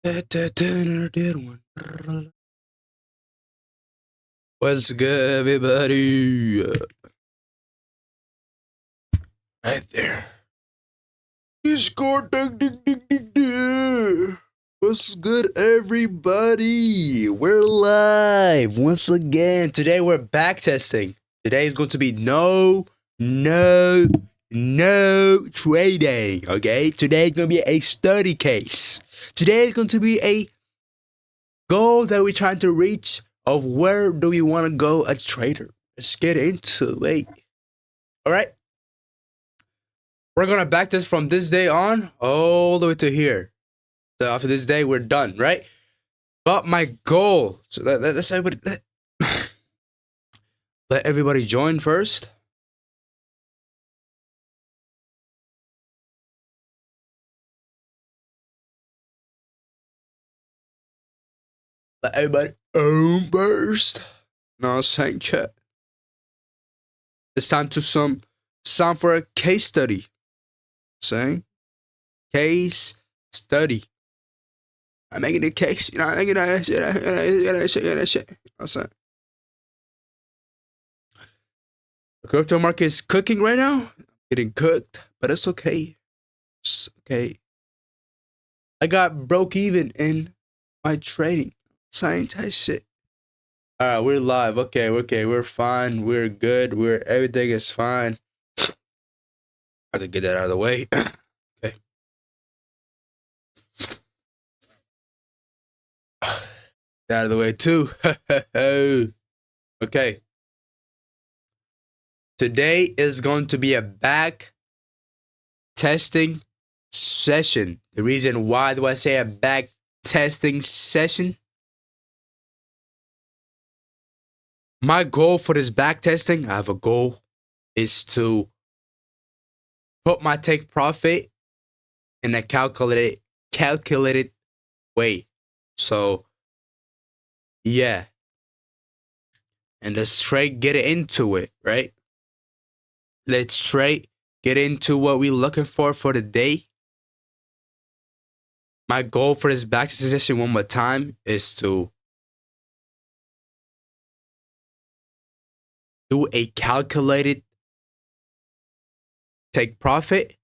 Did one. What's good, everybody? Right there. You scored. What's good, everybody? We're live once again. Today we're back testing. Today is going to be no trading. Okay, today is going to be a study case. Today is going to be a goal that we're trying to reach of where do we want to go as a trader. Let's get into it. All right. We're going to back test from this day on all the way to here. So after this day, we're done, right? But my goal, so let's everybody, let everybody join first. Let everybody first. No, saying chat. It's time for a case study. Saying case study. I'm making a case, I'm making that shit. I'm saying. The crypto market is cooking right now. Getting cooked, but it's okay. It's okay. I got broke even in my trading. Science shit. Alright, we're live. Okay, we're fine. We're good. Everything is fine. I have to get that out of the way. Okay. Out of the way too. Okay. Today is going to be a back testing session. The reason why do I say a back testing session? My goal for this back testing, I have a goal, is to put my take profit in a calculated way. So, yeah. And let's straight get into it, right? Let's straight get into what we're looking for the day. My goal for this back testing session one more time is to do a calculated take profit.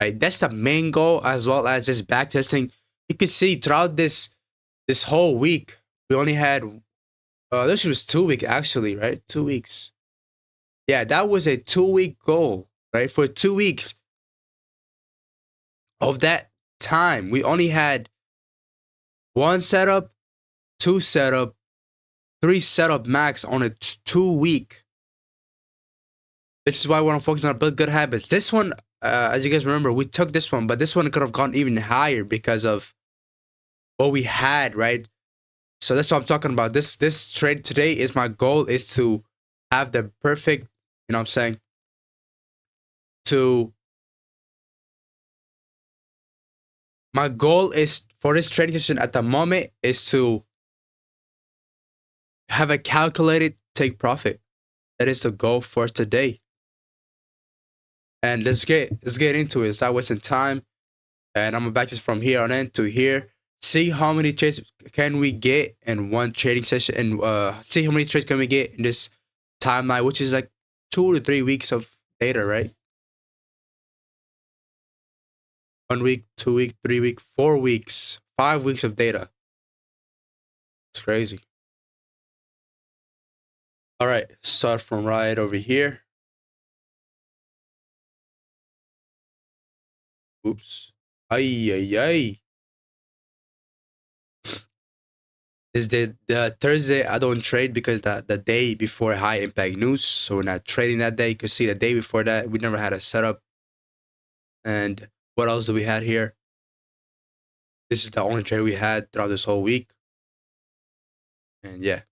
Right? That's the main goal, as well as just back testing. You can see throughout this whole week, we only had this was 2 weeks actually, right? 2 weeks. Yeah, that was a 2-week goal, right? For 2 weeks of that time, we only had 1 setup, 2 setup, 3 setup max on a 2-week. This is why I want to focus on build good habits. This one, as you guys remember, we took this one, but this one could have gone even higher because of what we had, right? So that's what I'm talking about. This trade today is my goal is to have the perfect, you know what I'm saying? My goal is for this trading session at the moment is to have a calculated take profit. That is the goal for today. And let's get into it. Start wasting time. And I'm gonna back this from here on in to here. See how many trades can we get in one trading session, and see how many trades can we get in this timeline, which is like 2 to 3 weeks of data, right? 1 week, 2 week, 3 week, 4 weeks, 5 weeks of data. It's crazy. All right, start from right over here. Oops. Ay. Is the Thursday I don't trade because the day before high impact news, so we're not trading that day. You can see the day before that we never had a setup. And what else do we had here? This is the only trade we had throughout this whole week. And yeah,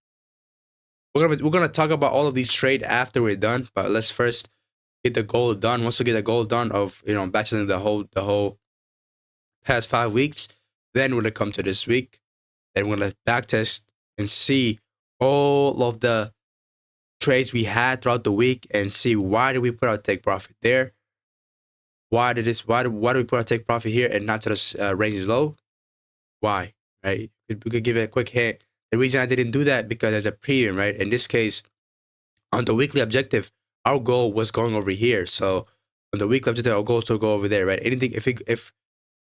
we're gonna talk about all of these trades after we're done. But let's first get the goal done. Once we get the goal done of battling the whole past 5 weeks, then we're gonna come to this week. Then we're gonna back test and see all of the trades we had throughout the week and see why did we put our take profit there. Why do we put our take profit here and not to the range low? why, right? We could give it a quick hint. The reason I didn't do that because there's a premium, right? In this case, on the weekly objective, our goal was going over here. So on the weekly objective, our goal is to go over there, right? Anything if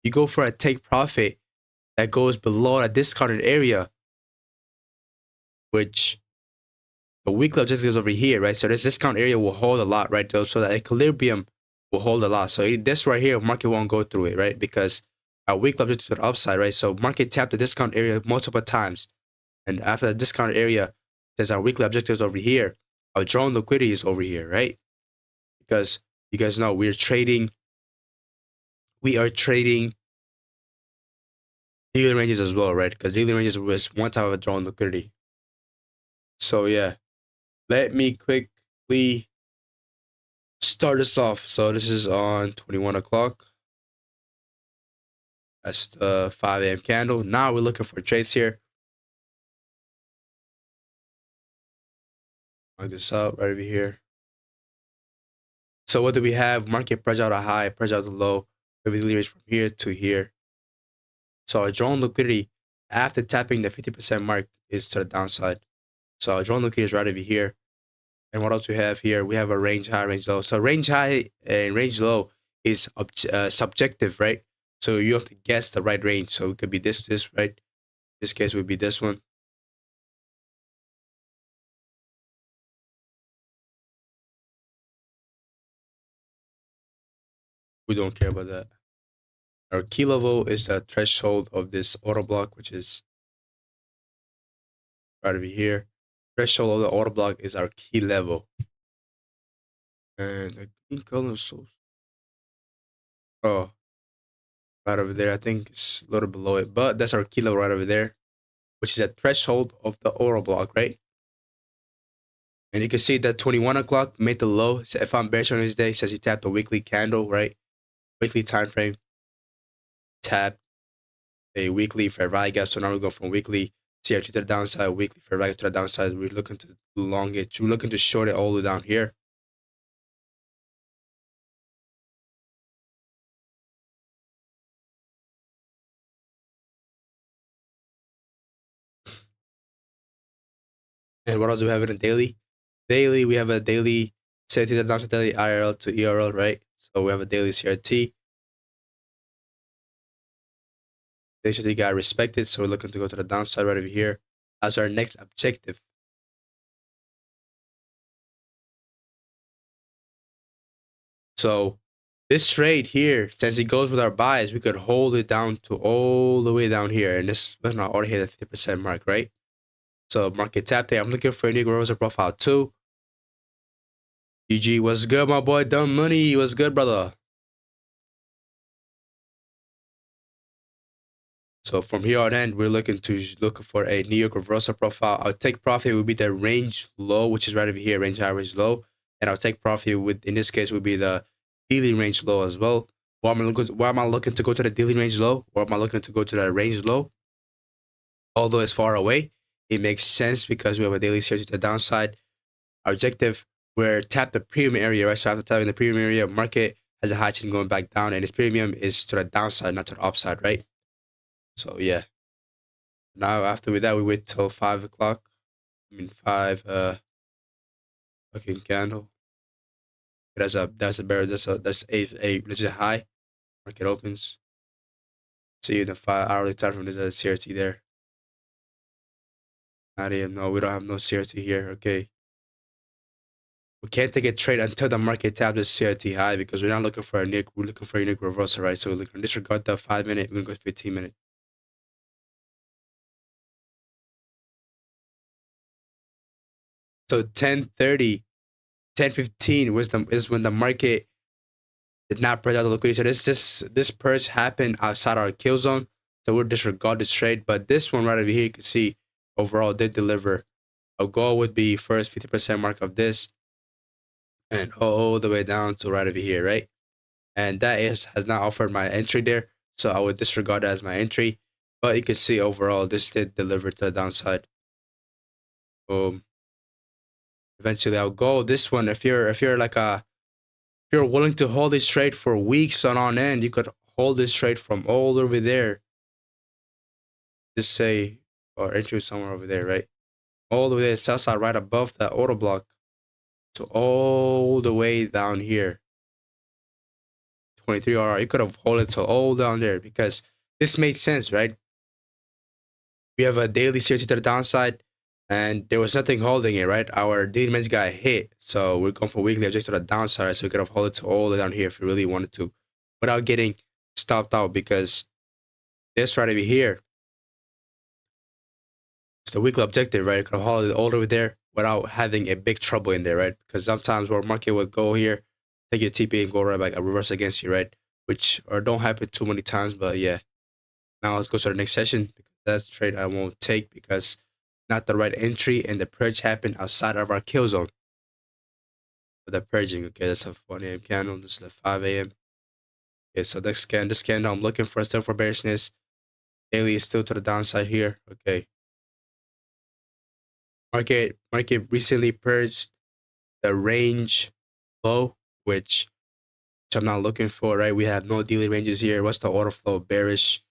you go for a take profit that goes below a discounted area, which the weekly objective is over here, right? So this discount area will hold a lot, right? So that equilibrium will hold a lot. So this right here, market won't go through it, right? Because our weekly objective to the upside, right? So market tapped the discount area multiple times. And after the discount area, there's our weekly objectives over here. Our drawn liquidity is over here, right? Because you guys know we are trading daily ranges as well, right? Because daily ranges was one type of drawn liquidity. So yeah, let me quickly start us off. So this is on 21 o'clock. That's the 5 a.m. candle. Now we're looking for trades here. Mark this out right over here. So what do we have? Market pressure out a high, pressure out a low. We have a range from here to here. So our drawn liquidity after tapping the 50% mark is to the downside. So our drawn liquidity is right over here. And what else we have here? We have a range high, range low. So range high and range low is subjective, right? So you have to guess the right range. So it could be this, right? This case would be this one. We don't care about that. Our key level is the threshold of this order block, which is right over here. Threshold of the order block is our key level. And the green color is so... Oh, right over there. I think it's a little below it, but that's our key level right over there, which is a threshold of the order block, right? And you can see that 21 o'clock made the low. So if I'm bearish on this day, it says he tapped a weekly candle, right? Weekly time frame. Tap a weekly fair value gap. So now we go from weekly CRT to the downside, weekly fair value to the downside. We're looking to long it. We're looking to short it all the way down here. And what else do we have in a daily? Daily, we have a daily CRT to the downside, daily IRL to ERL, right? So we have a daily CRT. Basically, got respected. So we're looking to go to the downside right over here as our next objective. So this trade here, since it goes with our buys, we could hold it down to all the way down here. And this was not already hit the 50% mark, right? So market tap there. I'm looking for a Negro Rosa profile too. GG, what's good, my boy? Dumb Money, what's good, brother? So from here on in, we're looking for a New York reversal profile. Our take profit would be the range low, which is right over here, range high, range low. And our take profit would, in this case, would be the daily range low as well. Why am I looking to go to the daily range low? Or am I looking to go to the range low? Although it's far away, it makes sense because we have a daily series to the downside. Our objective, we're tapped the premium area, right? So after tapping the premium area, market has a high chance going back down, and its premium is to the downside, not to the upside, right? So yeah. Now after that, we wait till 5 o'clock. I mean 5 fucking candle. That's a a legit high. Market opens. See the 5-hourly time frame. There's a CRT there. Not even, no, we don't have no CRT here. Okay. We can't take a trade until the market taps the CRT high because we're not looking for a nick. We're looking for a nick reversal, right? So we're looking to disregard the 5-minute. We're gonna go 15-minute. So 10:30, 10:15 is when the market did not purge out the liquidity. So this purge happened outside our kill zone. So we'll disregard this trade. But this one right over here, you can see overall did deliver. A goal would be first 50% mark of this, and all the way down to right over here, right? And that has not offered my entry there, so I would disregard that as my entry. But you can see overall this did deliver to the downside. Eventually I'll go this one. If you're willing to hold this trade for weeks on end, you could hold this trade from all over there just say, or entry somewhere over there, right? All the way to the sell side, right above that order block, to all the way down here. 23 RR. You could have hold it to all down there because this makes sense, right? We have a daily CRT to the downside, and there was nothing holding it, right? Our daily range got hit, so we're going for weekly objective to the downside, so we could have held it to all the way down here if we really wanted to, without getting stopped out because this right over here is the weekly objective, right? It could have held it all the way there without having a big trouble in there, right? Because sometimes where market would go here, take your TP and go right back, a reverse against you, right? Which or don't happen too many times, but yeah. Now let's go to the next session because that's the trade I won't take because not the right entry and the purge happened outside of our kill zone. For the purging, okay, that's a 1 a.m. candle. This is the 5 a.m. Okay, so this candle I'm looking for still for bearishness. Daily is still to the downside here. Okay. Market recently purged the range low, which I'm not looking for, right? We have no daily ranges here. What's the order flow? Bearish.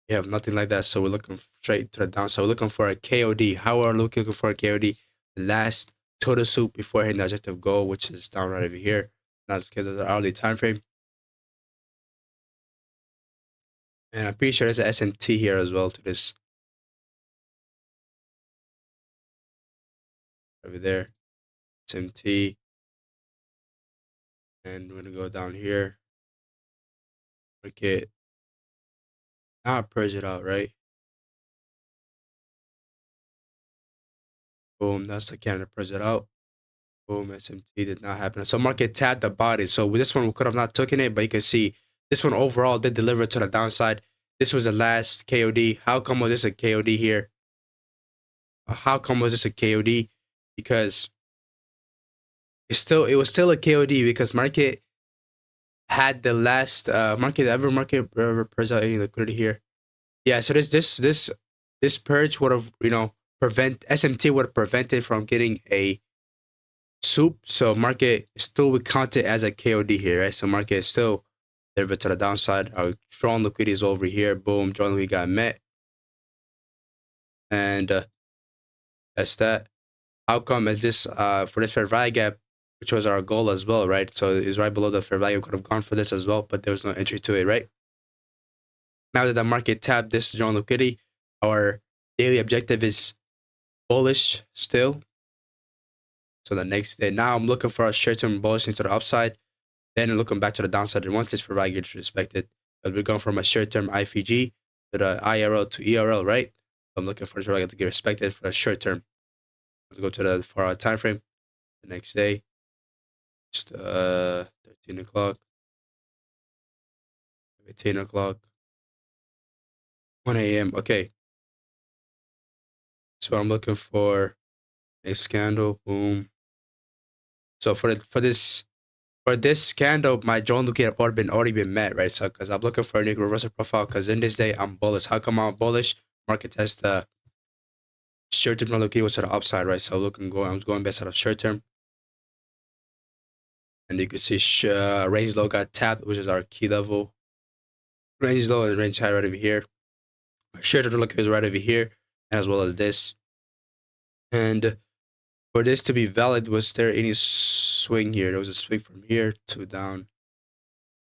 We have nothing like that, so we're looking straight to the downside. We're looking for a KOD. How are we looking for a KOD? Last total soup before hitting the objective goal, which is down right over here. Not because of the hourly time frame. And I'm pretty sure there's an SMT here as well to this. Over there. SMT. And we're gonna go down here. Market. Now purge it out, right? Boom, that's the candle purge it out. Boom, SMT did not happen. So market tapped the body. So with this one, we could have not taken it, but you can see this one overall did deliver to the downside. This was the last KOD. How come was this a KOD here? How come was this a KOD? Because it was still a KOD because market had the last market ever purge out any liquidity here. Yeah, so this purge would have, prevent SMT would have prevented from getting a soup. So market still would count it as a KOD here, right? So market is still delivered to the downside. Our drawn liquidity is over here. Boom, drawn liquidity got met. And that's that. Outcome is this for this fair value gap, which was our goal as well, right? So it's right below the fair value. We could have gone for this as well, but there was no entry to it, right? Now that the market tapped this drawn liquidity, our daily objective is bullish still. So the next day, now I'm looking for a short-term bullish into the upside. Then looking back to the downside. And once this fair value gets respected, but we're going from a short-term IFG to the IRL to ERL, right? I'm looking for this fair value to get respected for a short-term. Let's go to the 4-hour time frame. The next day, just 13 o'clock, 18 o'clock, 1 a.m. Okay. So I'm looking for a candle. Boom. So for this candle, my drawn look had already been met, right? So because I'm looking for a new reversal profile, because in this day I'm bullish. How come I'm bullish? Market has the short term look was to the upside, right? So I was going best out of short term, and you can see range low got tapped, which is our key level. Range low and range high right over here. Short term look is right over here, as well as this. And for this to be valid, was there any swing here? There was a swing from here to down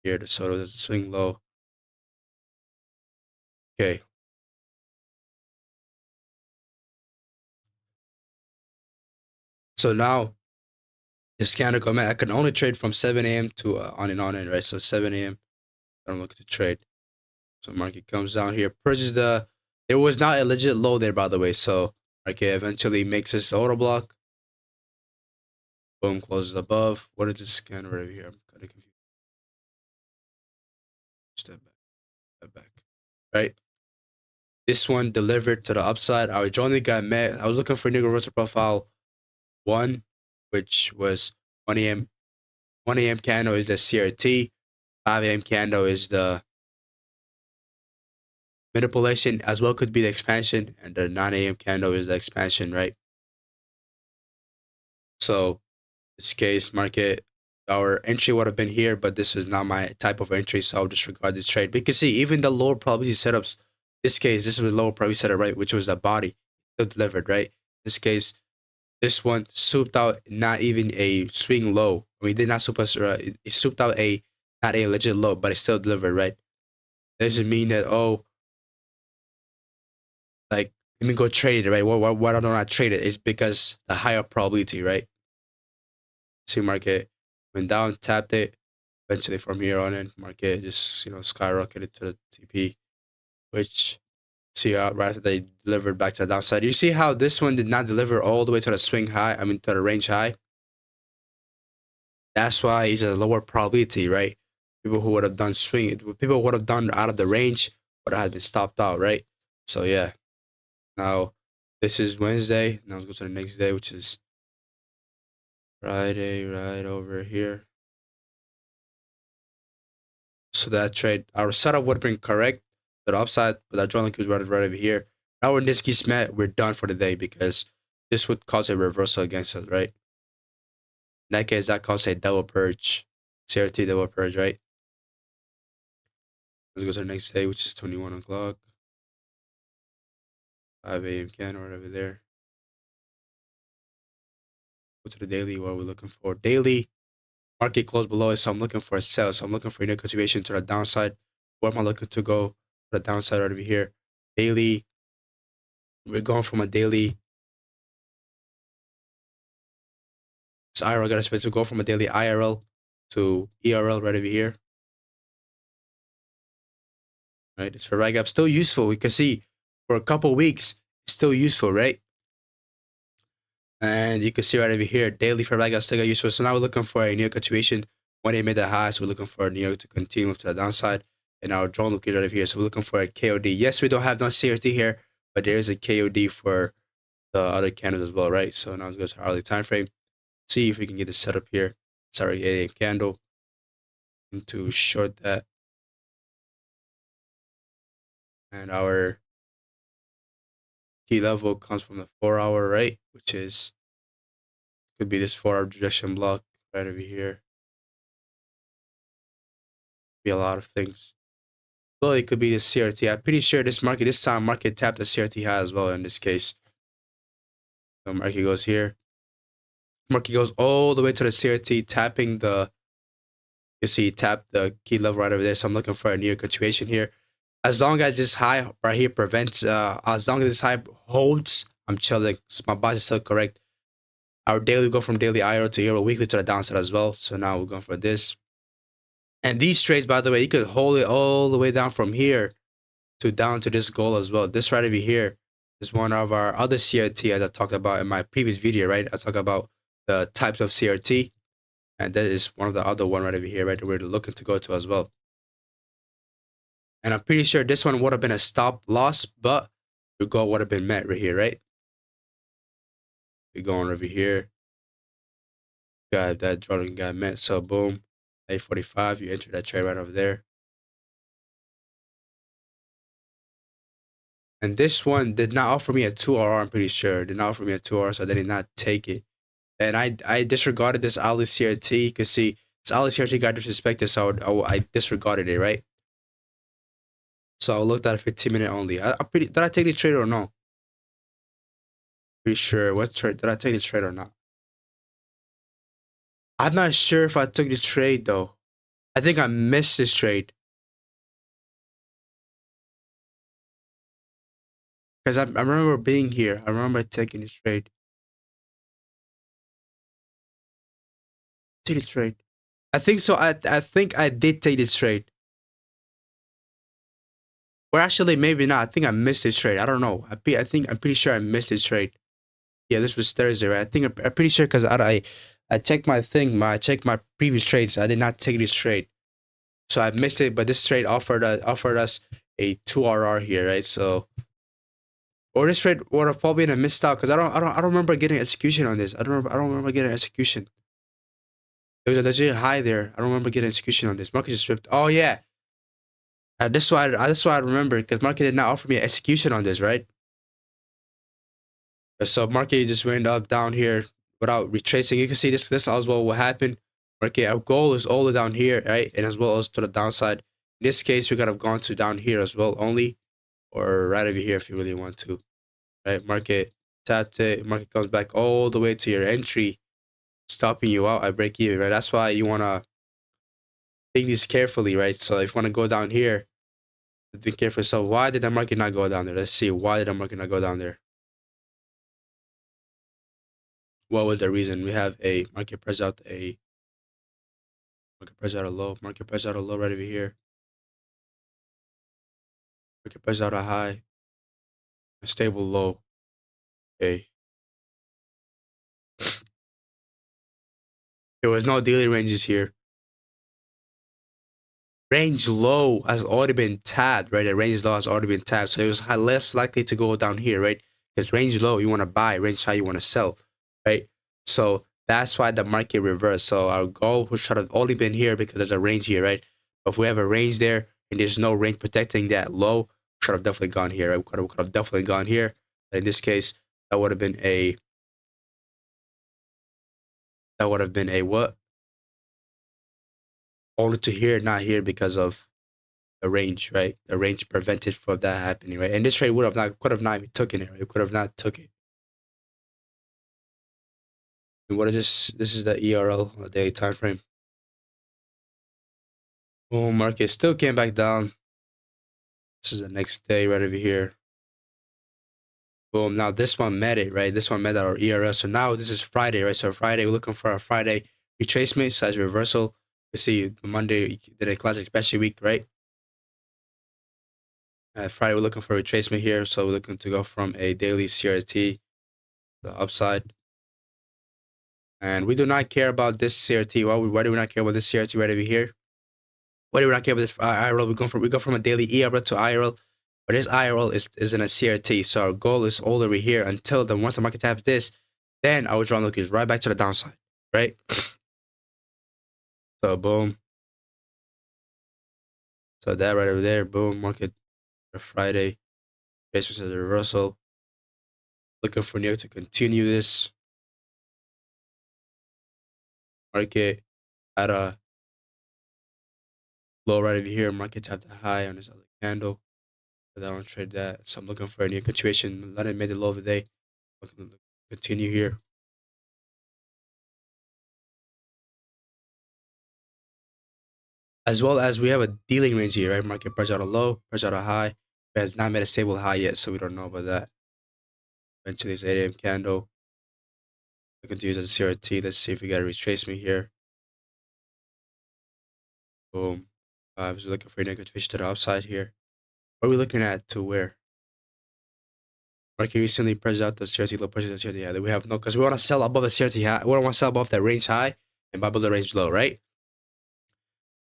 here. So there was a swing low. Okay. So now this candle come in. I can only trade from 7 a.m. to on and on, right? So 7 a.m. I'm looking to trade. So market comes down here, purchases there was not a legit low there, by the way. So market eventually makes this order block. Boom, closes above. What is this scanner over here? I'm kind of confused. Step back. Right? This one delivered to the upside. Our journey got met. I was looking for new reversal profile 1, which was 1 a.m. 1 a.m. candle is the CRT. 5 a.m. candle is the manipulation, as well could be the expansion, and the 9 a.m. candle is the expansion, right? So this case, market, our entry would have been here, but this is not my type of entry, so I'll disregard this trade. But you can see even the lower probability setups This case, this was lower price. We said it right, which was the body. Still delivered, right? This case, this one souped out not even a swing low. I mean, did not soup us. It souped out a not a legit low, but it still delivered, right? Doesn't mean that, oh, like, let me go trade it, right? Why don't I trade it? It's because the higher probability, right? See, market went down, tapped it. Eventually, from here on in, market just skyrocketed to the TP, which see right after they delivered back to the downside. You see how this one did not deliver all the way to the swing high. I mean, to the range high. That's why it's a lower probability, right? People who would have done swing, people would have done out of the range would have been stopped out, right? So yeah. Now this is Wednesday. Now let's go to the next day, which is Friday, right over here. So that trade, our setup would have been correct, but upside, but that joint was right over here. Now when this gets met, we're done for the day because this would cause a reversal against us, right? In that case, that causes a double purge, CRT double purge, right? Let's go to the next day, which is 21 o'clock, 5 a.m. candle right over there. Go to the daily. What are we looking for? Daily market closed below it, so I'm looking for a sell. So I'm looking for a new continuation to the downside. Where am I looking to go? To the downside right over here. Daily. We're going from a daily. It's IRL. Got to go from a daily IRL to ERL right over here. Right. It's for right gap. Still useful. We can see for a couple weeks, it's still useful, right? And you can see right over here, daily fair value still got useful. So now we're looking for a new continuation. When they made the high, so we're looking for a new to continue to the downside. And our drone located right over here. So we're looking for a KOD. Yes, we don't have no CRT here, but there is a KOD for the other candles as well, right? So now let's go to our hourly time frame. See if we can get this set up here. Sorry, a candle. And to short that. And our key level comes from the 4-hour, right? Which is could be this 4-hour rejection block right over here. Be a lot of things. Well, it could be the CRT. I'm pretty sure this time market tapped the CRT high as well in this case. So market goes here. Market goes all the way to the CRT, tapping the, you see, tap the key level right over there. So I'm looking for a new continuation here. As long as this high right here prevents, as long as this high holds, I'm chilling. So my bias is still correct. Our daily go from daily IRO to Euro weekly to the downside as well. So now we're going for this. And these trades, by the way, you could hold it all the way down from here to down to this goal as well. This right over here is one of our other CRT as I talked about in my previous video, right? I talked about the types of CRT. And that is one of the other one right over here, right? That we're looking to go to as well. And I'm pretty sure this one would have been a stop loss, but your goal would have been met right here, right? We're going over here. Got that drawing got met. So boom, 845. You enter that trade right over there. And this one did not offer me a 2RR, I'm pretty sure. Did not offer me a 2RR, so I did not take it. And I disregarded this hourly CRT. You can see this hourly CRT got disrespected, so I disregarded it, right? So I looked at a 15-minute only. Did I take the trade or no? Pretty sure. What trade? Did I take the trade or not? I'm not sure if I took the trade though. I think I missed this trade. Because I remember being here. I remember taking this trade. Take the trade. I think so. I think I did take this trade. Or actually, maybe not. I think I missed this trade. I don't know. I'm pretty sure I missed this trade. Yeah, this was Thursday, right? I think I'm pretty sure because I checked my thing. I checked my previous trades. I did not take this trade, so I missed it. But this trade offered us a 2RR here, right? So, or this trade would have probably been a missed out because I don't remember getting execution on this. I don't remember getting execution. There was a legit high there. I don't remember getting execution on this. Market just ripped. Oh yeah. That's why I remember because market did not offer me an execution on this, right? So market just went up down here without retracing. You can see this as well what happened. Market, our goal is all the down here, right? And as well as to the downside. In this case, we could have gone to down here as well only. or right over here if you really want to, right? Market tapped it, market comes back all the way to your entry, stopping you out at break even, right? That's why you want to think this carefully, right? So if you want to go down here, be careful. So why did the market not go down there? Let's see. Why did the market not go down there? What was the reason? We have a market press out a market press out a low, market press out a low right over here. Market press out a high, a stable low. Okay. There was no daily ranges here. Range low has already been tapped, right? The range low has already been tapped, so it was less likely to go down here, right? Because range low you want to buy, range high you want to sell, right? So that's why the market reversed. So our goal should have only been here because there's a range here, right? But if we have a range there and there's no range protecting that low, should have definitely gone here, right? We could have definitely gone here. In this case, that would have been a what? Only to here, not here because of the range, right? The range prevented from that happening, right? And this trade could have not even taken it, right? It could have not took it. And what is this? This is the ERL daily time frame. Boom, market still came back down. This is the next day right over here. Boom. Now this one met it, right? This one met our ERL. So now this is Friday, right? So Friday, we're looking for a Friday retracement size reversal. You see Monday did a classic special week, right? Friday, we're looking for a retracement here. So we're looking to go from a daily CRT to the upside. And we do not care about this CRT. Why do we not care about this CRT right over here? Why do we not care about this IRL? We go from a daily ERL to IRL, but this IRL is in a CRT. So our goal is all over here until once the market taps this, then our draw look is right back to the downside, right? So boom. So that right over there, boom, market Friday. Basement says a reversal. Looking for New York to continue this. Market at a low right over here. Market tapped the high on this other candle. But I don't trade that. So I'm looking for a new continuation. London made the low of the day. Looking to continue here. As well as we have a dealing range here, right? Market pressure out a low, pressure out a high. It has not made a stable high yet, so we don't know about that. Eventually, it's 8 a.m. candle. Looking to use as a CRT. Let's see if we got a retracement here. Boom. I was looking for a negative fish to the upside here. What are we looking at to where? Market recently pressed out the CRT low, pressure the CRT high. We have no, because we want to sell above the CRT high. We don't want to sell above that range high and buy below the range low, right?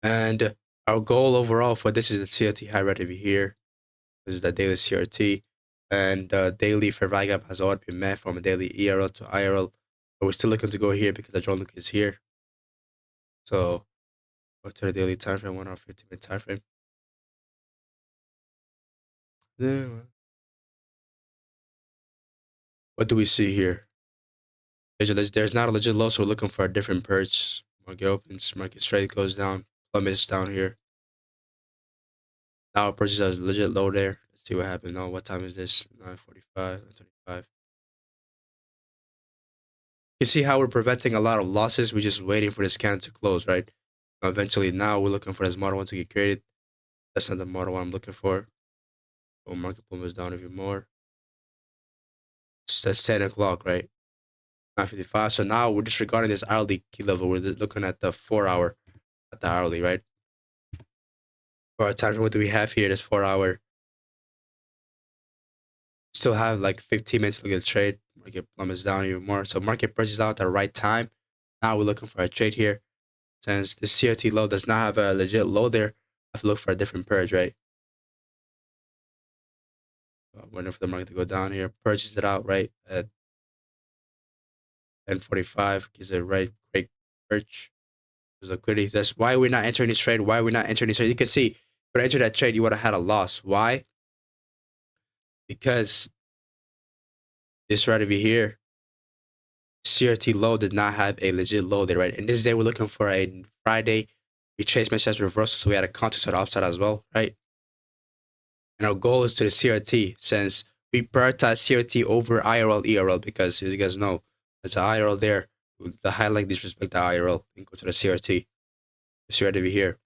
And our goal overall for this is the CRT high right over here. This is the daily CRT. And daily fair value gap has already been met from a daily ERL to IRL. But we're still looking to go here because the drawn look is here. So go to the daily time frame, 1 hour 15-minute time frame. What do we see here? There's not a legit low, so we're looking for a different purge. Market opens, market straight goes down, plummets down here. Now purchase a legit low there. Let's see what happens. Now, what time is this? 9:45, 9:25. You see how we're preventing a lot of losses? We're just waiting for this candle to close, right? Eventually, now we're looking for this model one to get created. That's not the model one I'm looking for. Oh, market plummets down even more. That's 10 o'clock, right? 9:55. So now we're disregarding this hourly key level. We're looking at the 4 hour at the hourly, right? For our time frame, what do we have here? This 4 hour. Still have like 15 minutes to look at the trade. Market plummets down even more. So market purchases out at the right time. Now we're looking for a trade here. Since the CRT low does not have a legit low there, I have to look for a different purge, right? I'm waiting for the market to go down here. Purchase it out right at 10:45. Gives a great purge. There's liquidity. That's why we're not entering this trade. Why we're not entering this trade. You can see, if you enter that trade, you would have had a loss. Why? Because this right over here, CRT low did not have a legit low there, right? And this day we're looking for a Friday retracement as reversal, so we had a context to the upside as well, right? And our goal is to the CRT, since we prioritize CRT over IRL, ERL, because as you guys know, there's an IRL there. The highlight disrespect the IRL and go to the CRT. The CRT over here.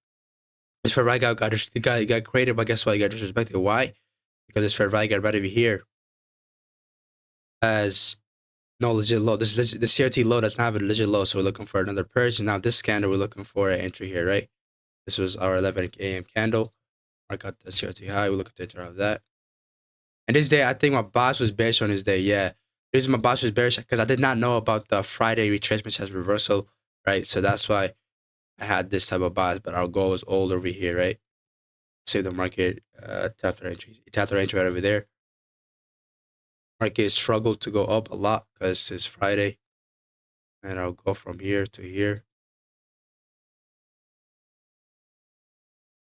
This fair value got created, but guess what? He got disrespected. Why? Because this fair value got right over here as no legit low. This the CRT low doesn't have a legit low, so we're looking for another purge. Now this candle, we're looking for an entry here, right? This was our 11 a.m. candle. Mark out the CRT high. We look at the entry of that. And this day, I think my boss was bearish on this day. Yeah, this my boss was bearish because I did not know about the Friday retracement as reversal, right? So that's why I had this type of bias. But our goal was all over here, right? See the market tapped our entry. It tapped our entry right over there. Market struggled to go up a lot because it's Friday. And I'll go from here to here.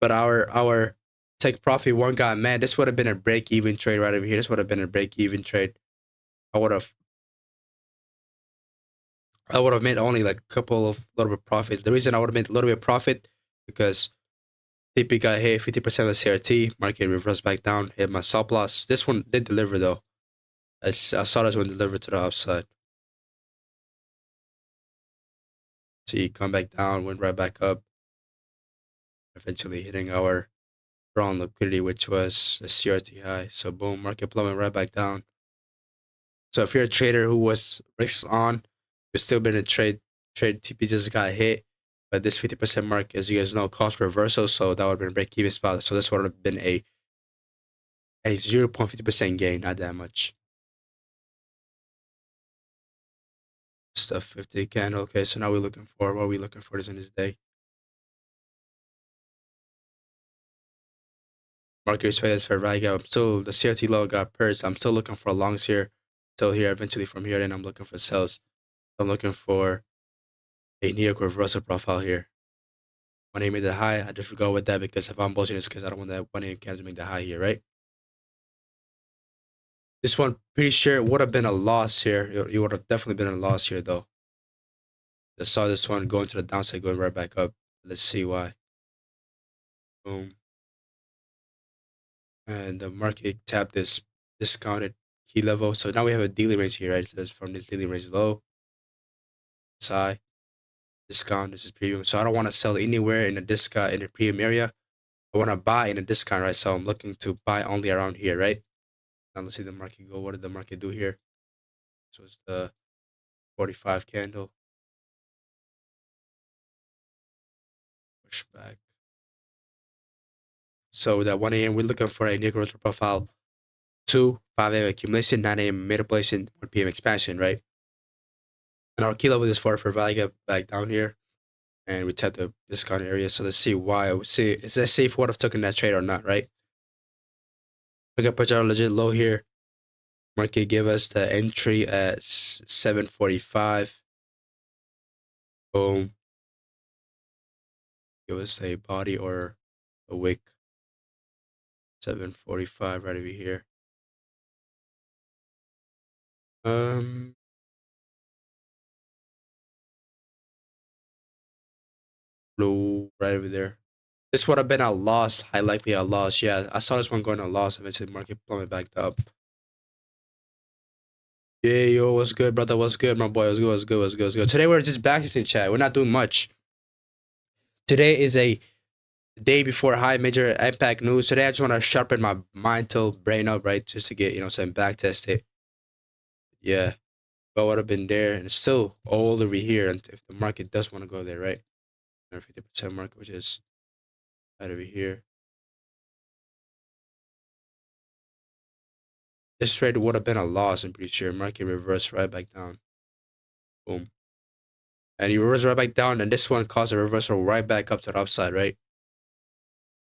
But our take profit one got mad. This would have been a break-even trade right over here. This would have been a break-even trade. I would have made only like a couple of little bit profits. The reason I would have made a little bit of profit because TP got hit 50% of the CRT. Market reversed back down, hit my stop loss. This one did deliver though. I saw this one deliver to the upside. See, come back down, went right back up. Eventually hitting our strong liquidity, which was the CRT high. So boom, market plummet right back down. So if you're a trader who was risk on, you're still been a trade TP just got hit. But this 50% mark, as you guys know, cost reversal, so that would have been a break-even spot. So this would have been a 0.50% gain, not that much. Stuff 50 candle. Okay, so now we're looking for what are we looking for this in this day? Market space for value. I'm still the CRT low got purged. I'm still looking for longs here, till here. Eventually from here, then I'm looking for sells. I'm looking for a New York reversal profile here. When I made the high, I just go with that because if I'm bullshitting, it's because I don't want that 1 a.m. candle to make the high here, right? This one, pretty sure it would have been a loss here. You would have definitely been a loss here, though. I saw this one going to the downside, going right back up. Let's see why. Boom. And the market tapped this discounted key level. So now we have a daily range here, right? So that's from this daily range low. It's high. Discount, this is premium. So I don't want to sell anywhere in the discount in the premium area. I want to buy in a discount, right? So I'm looking to buy only around here, right? Now let's see the market go. What did the market do here? This was the 45 candle. Push back. So that 1 a.m. we're looking for a new growth profile. 2, 5 a.m. accumulation, 9 a.m. manipulation, 1 p.m. expansion, right? And our key level is for value back down here. And we tap the discount area. So let's see why. Let's see if we would have taken that trade or not, right? We got put our legit low here. Market give us the entry at 745. Boom. Give us a body or a wick. 745 right over here. Blue right over there. This would have been a loss, high likely a loss. Yeah, I saw this one going a loss. Eventually, market plummet back up. Yeah, yo, what's good, brother? What's good, my boy? What's good? Today we're just backtesting chat. We're not doing much. Today is a day before high major impact news. Today I just want to sharpen my mental brain up, right? Just to get, some back test it. Yeah. But would have been there and it's still all over here. And if the market does want to go there, right? 50% market, which is right over here. This trade would have been a loss, I'm pretty sure. Market reversed right back down. Boom. And he reversed right back down, and this one caused a reversal right back up to the upside, right?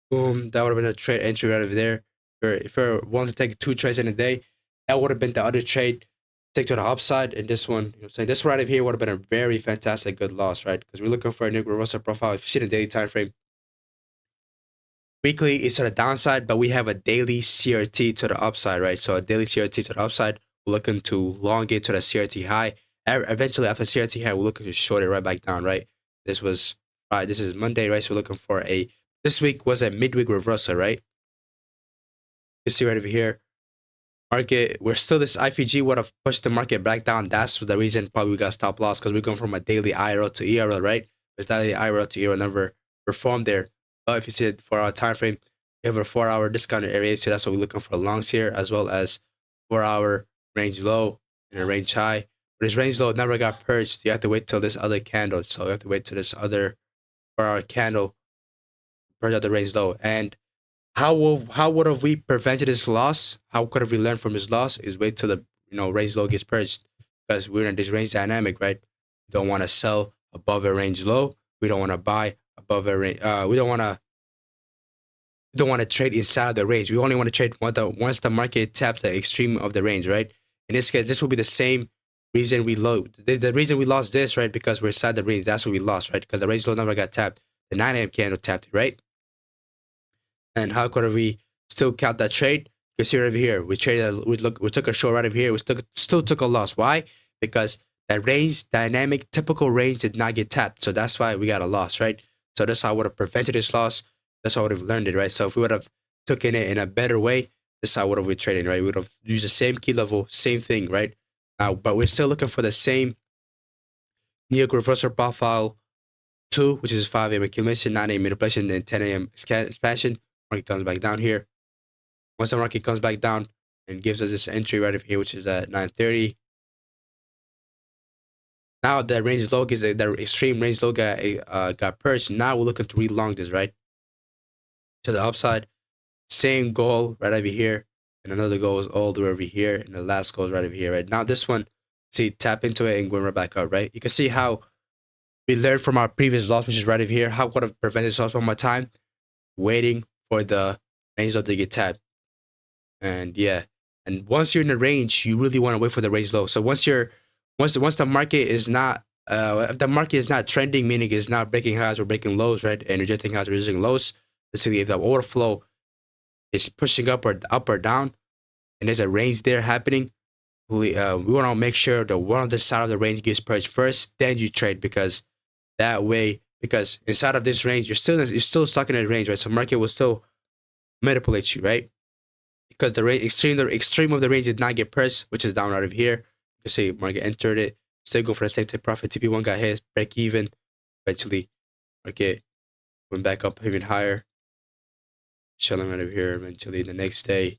Boom. That would have been a trade entry right over there. If you're willing to take 2 trades in a day, that would have been the other trade. Take to the upside, and this one, saying this right over here would have been a very fantastic good loss, right? Because we're looking for a new reversal profile. If you see the daily time frame, weekly is to the downside, but we have a daily CRT to the upside, right? So a daily CRT to the upside, we're looking to elongate to the CRT high. Eventually, after CRT high, we're looking to short it right back down, right? This is Monday, right? So we're looking for this week was a midweek reversal, right? You see right over here, market, we're still, this IFG would have pushed the market back down. That's the reason probably we got stop loss, because we're going from a daily IRL to ERL, right? There's daily IRL to ERL never performed there. But if you see it for our time frame, we have a 4-hour discounted area, so that's what we're looking for longs here, as well as 4-hour range low and a range high. But this range low never got purged. You have to wait till this other candle. So you have to wait till this other 4-hour candle purge out the range low. And how would have we prevented this loss? How could have we learned from this loss? Is wait till the range low gets purged, because we're in this range dynamic, right? We don't want to sell above a range low. We don't want to buy above a range. We don't want to trade inside the range. We only want to trade once the market taps the extreme of the range, right? In this case, this will be the same reason we low. The reason we lost this, right? Because we're inside the range. That's what we lost, right? Because the range low never got tapped. The 9 a.m. candle tapped it, right? And how could we still count that trade? You see over here, we traded. We took a short right over here. We still took a loss. Why? Because that range, dynamic, typical range did not get tapped. So that's why we got a loss, right? So that's how I would have prevented this loss. That's how I would have learned it, right? So if we would have taken it in a better way, this how would have we traded, right? We would have used the same key level, same thing, right? But we're still looking for the same New York reversal profile 2, which is 5 a.m. accumulation, 9 a.m. manipulation, then 10 a.m. expansion. Market comes back down here. Once the market comes back down and gives us this entry right over here, which is at 9:30. Now the range low is the extreme range low got purged. Now we're looking to relong this, right? To the upside. Same goal right over here. And another goal is all the way over here. And the last goal is right over here, right? Now this one, see, tap into it and going right back up, right? You can see how we learned from our previous loss, which is right over here. How could have prevented this loss one more time? Waiting for the range low to get tapped. And yeah, and once you're in the range, you really want to wait for the range low. So once the market is not if the market is not trending, meaning it's not breaking highs or breaking lows, right, and rejecting highs or rejecting lows, basically if the overflow is pushing up or down, and there's a range there happening, we want to make sure that one of the side of the range gets purged first, then you trade, because that way, because inside of this range, you're still stuck in a range, right? So market will still manipulate you, right? Because the extreme of the range did not get purged, which is down right over here. You can see market entered it, still go for the same take profit. TP1 got hit, break even. Eventually, market went back up even higher, chilling right over here. Eventually, the next day,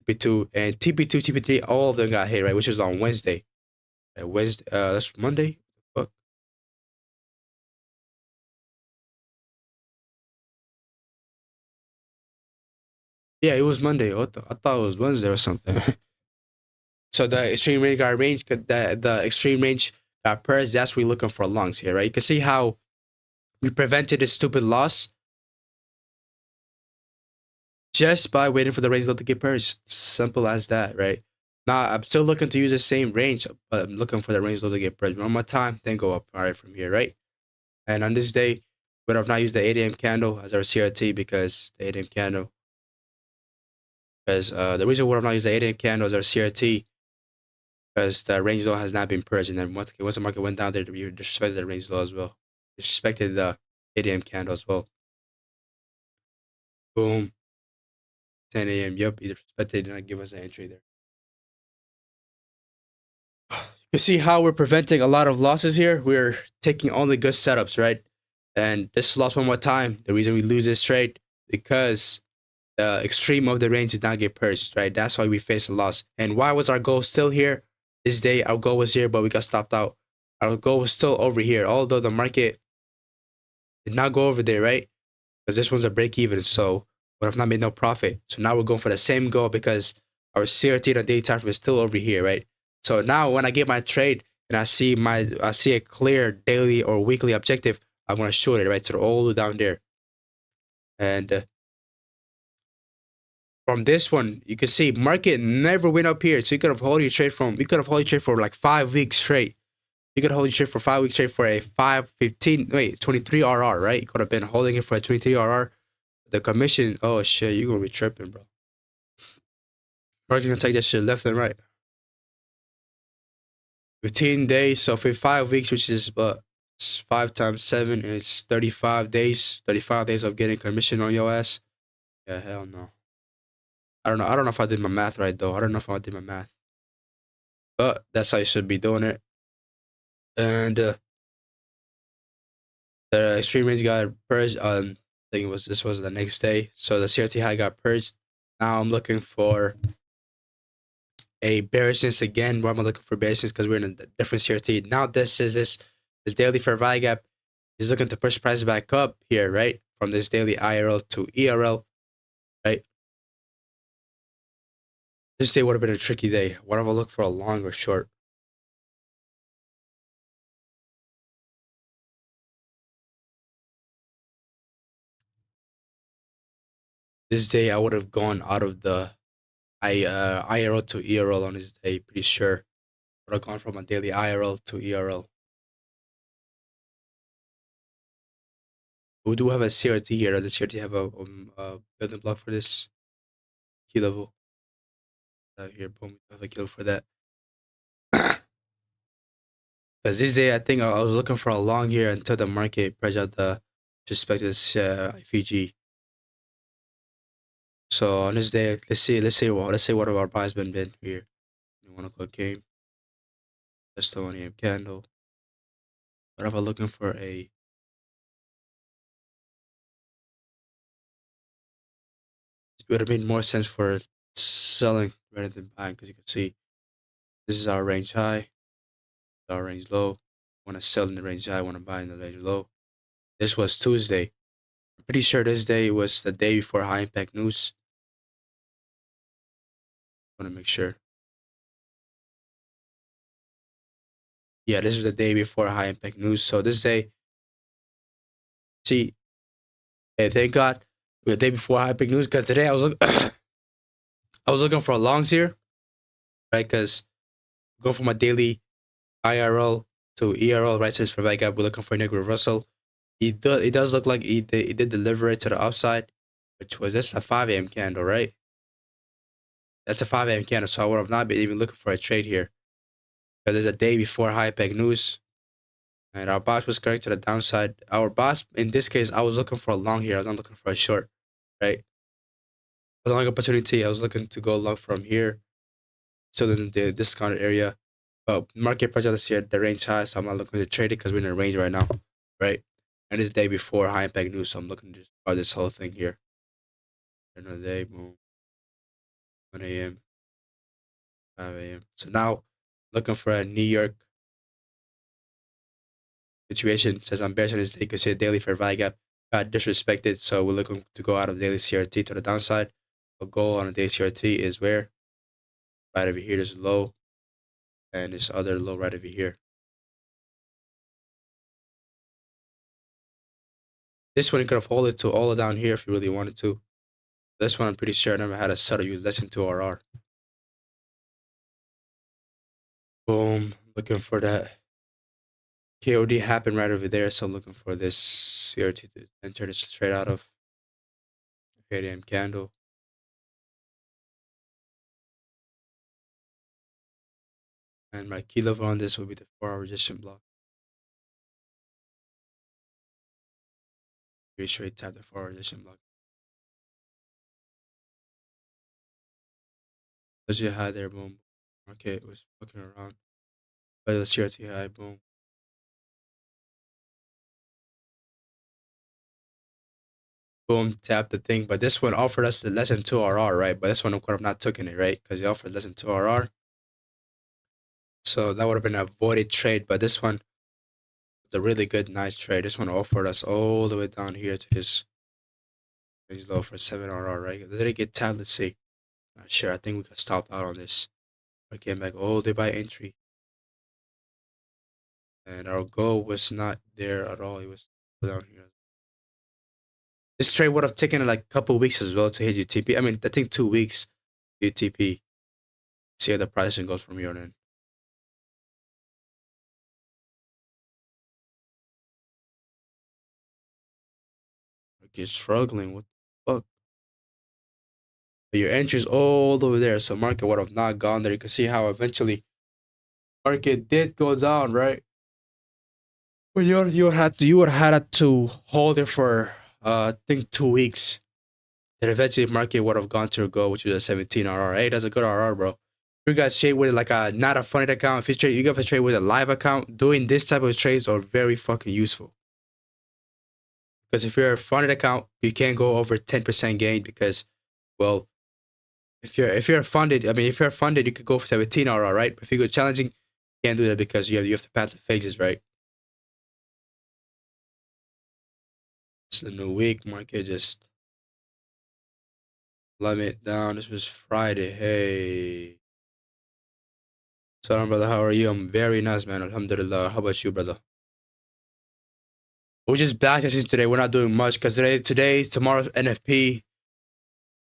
TP2 and TP2, TP3, all of them got hit, right? Which was on Wednesday. Wednesday, that's Monday. Fuck. Yeah, it was Monday. I thought it was Wednesday or something. So the extreme range got range, the extreme range got purged. That's what we're looking for longs here, right? You can see how we prevented this stupid loss just by waiting for the range low to get purged. Simple as that, right? Now I'm still looking to use the same range, but I'm looking for the range low to get purged one more time, then go up. All right, from here, right? And on this day, would have not used the 8 a.m. candle as our CRT, because the 8 a.m. candle, because the reason why I'm not using the 8 a.m. candle as our CRT, because the range low has not been purged, and then once the market went down there, we disrespected the range low as well. Disrespected the 8 a.m. candle as well. Boom. 10 a.m. Yep, either disrespected, did not give us an entry there. You see how we're preventing a lot of losses here? We're taking only good setups, right? And this loss one more time. The reason we lose this trade, because the extreme of the range did not get purged, right? That's why we faced a loss. And why was our goal still here? This day, our goal was here, but we got stopped out. Our goal was still over here, although the market did not go over there, right? Because this one's a break even, so we have not made no profit. So now we're going for the same goal, because our CRT on daily time frame is still over here, right? So now when I get my trade and I see a clear daily or weekly objective, I'm gonna short it, right? So all the way down there. And from this one, you can see market never went up here. So you could have held your trade for like 5 weeks straight. You could hold your trade for 5 weeks straight for a 23 RR, right? You could have been holding it for a 23 RR. The commission, oh shit, you're gonna be tripping, bro. Market gonna take that shit left and right. 15 days, so for 5 weeks, which is 5 times 7, it's 35 days. 35 days of getting commission on your ass. Yeah, hell no. I don't know. I don't know if I did my math right though. I don't know if I did my math, but that's how you should be doing it. And the extreme range got purged on. I think it was this was the next day. So the CRT high got purged. Now I'm looking for a bearishness again. Why am I looking for bearishness? Because we're in a different CRT. Now this is this daily fair value gap is looking to push price back up here, right? From this daily IRL to ERL, right? This day would have been a tricky day. What if I look for a long or short? This day I would have gone out of the IRL to ERL on this day, pretty sure. Would have gone from a daily IRL to ERL. We do have a CRT here. Does the CRT have a building block for this key level? Here, boom, we have a key level for that. Because this day, I think I was looking for a long here until the market pressed out the suspected FEG. So on this day, let's see what of our buys been here. 1 o'clock game. That's the 1 a.m. candle. What if I'm looking for a? It would have made more sense for selling rather than buying, because you can see this is our range high, our range low. Want to sell in the range high, want to buy in the range low. This was Tuesday. I'm pretty sure this day was the day before high impact news. Want to make sure. Yeah, this is the day before high impact news. So this day, see, hey, thank God, the day before high impact news. Because today I was I was looking for longs here, right? Because going from a daily IRL to ERL, right? Says for that gap, we're looking for a negative reversal. It does look like he did deliver it to the upside, which was this a 5 a.m. candle, right? That's a 5 a.m. candle, so I would have not been even looking for a trade here. Because there's a day before high impact news. And our boss was correct to the downside. Our boss, in this case, I was looking for a long here. I was not looking for a short, right? For the long opportunity, I was looking to go long from here, still in the discounted area. But market pressure this year, the range high, so I'm not looking to trade it because we're in a range right now, right? And it's day before high impact news, so I'm looking to just buy this whole thing here. Another day, boom, 1 a.m., 5 a.m. So now, looking for a New York situation. Says I'm bearish on this day because the daily fair value gap got disrespected, so we're looking to go out of daily CRT to the downside. A goal on a daily CRT is where? Right over here, there's low, and this other low right over here. This one you could have held it to all down here if you really wanted to. This one I'm pretty sure I never had a settle you less than 2 RR. Boom. Looking for that KOD happened right over there, so I'm looking for this CRT to enter this straight out of 8 a.m. candle. And my key level on this will be the 4-hour resistance block. Pretty sure it tapped the 4-hour resistance block. There's your high there, boom. Market was looking around. But the CRT high, boom. Boom, tap the thing. But this one offered us the less than 2 RR, right? But this one, of course, I'm not taking it, right? Because it offered less than 2 RR. So that would have been a avoided trade. But this one was a really good, nice trade. This one offered us all the way down here to this low for 7 RR, right? Did it get tapped? Let's see. Not sure. I think we got stopped out on this. I came back all the way by entry. And our goal was not there at all. It was down here. This trade would have taken like a couple weeks as well to hit UTP. I mean, I think 2 weeks UTP. See how the pricing goes from here on in. You're struggling. What the fuck? But your entry's all over there. So market would have not gone there. You can see how eventually market did go down, right? But you would have had to hold it for I think 2 weeks then eventually the market would have gone to a goal, which was a 17 RR. Hey, that's a good RR, bro. If you guys trade with like a not a funded account, if you trade, you guys trade with a live account, doing this type of trades are very fucking useful. Because if you're a funded account, you can't go over 10% gain because, well, if you're funded, I mean, if you're funded, you could go for 17 RR, right? But if you go challenging, you can't do that because you have to pass the phases, right? So the new week market just limit down. This was Friday. Hey. Salam, brother. How are you? I'm very nice, man. Alhamdulillah. How about you, brother? We're just backtesting today. We're not doing much because tomorrow's NFP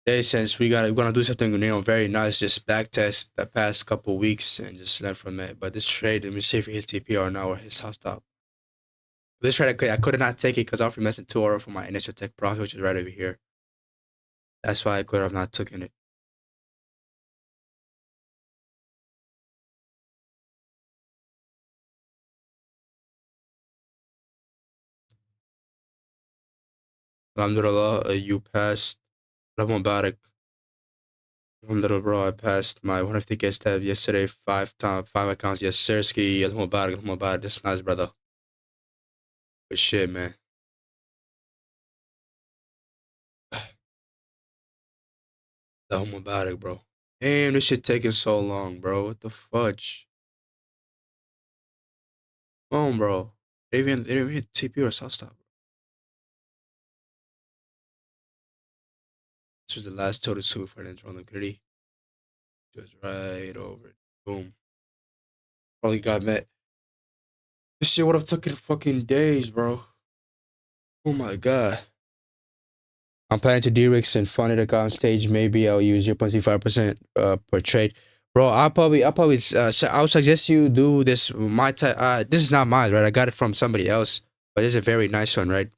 day. Since we're gonna do something very nice. Just backtest the past couple weeks and just learn from it. But this trade, let me see if it hits TPR now or his house stop. This trade I could not take it because I offered less than 2 hours for my initial tech profit, which is right over here. That's why I could have not taken it. Alhamdulillah, you passed. Alhamdulillah, Mubarak. Alhamdulillah, bro. I passed my 150K step yesterday, 5 accounts. Yes, sir, ski. Alhamdulillah, Mubarak. That's nice, brother. Good shit, man. Alhamdulillah, Mubarak, bro. Damn, this shit taking so long, bro. What the fudge? Come on, bro. They didn't even hit TP or soft stop. This was the last total two for the internal liquidity. Just right over it. Boom. Probably got met. This shit would have taken fucking days, bro. Oh my god. I'm planning to de-risk and fund it account stage. Maybe I'll use 0.25% per trade. Bro, I would suggest you do this. This is not mine, right? I got it from somebody else, but it's a very nice one, right?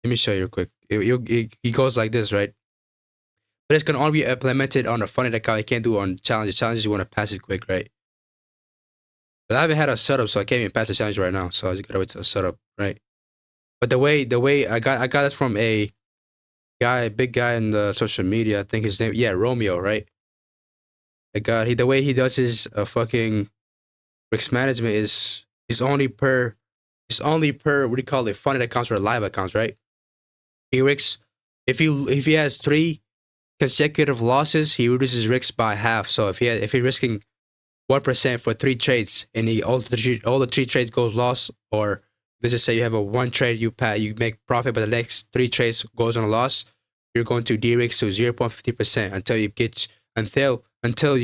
Let me show you real quick. It goes like this, right? But it's gonna only be implemented on a funded account. You can't do it on challenges. Challenges you want to pass it quick, right? But I haven't had a setup, so I can't even pass the challenge right now. So I just gotta wait till a setup, right? But the way I got it from a big guy in the social media. I think his name, Romeo, right? The way he does his fucking risk management is only per what do you call it, funded accounts or live accounts, right? He risks if he has 3 consecutive losses, he reduces risk by half. So if he's risking 1% for 3 trades and all the 3 trades goes loss, or let's just say you have a 1 trade you make profit, but the next 3 trades goes on a loss, you're going to de-risk to 0.50% until you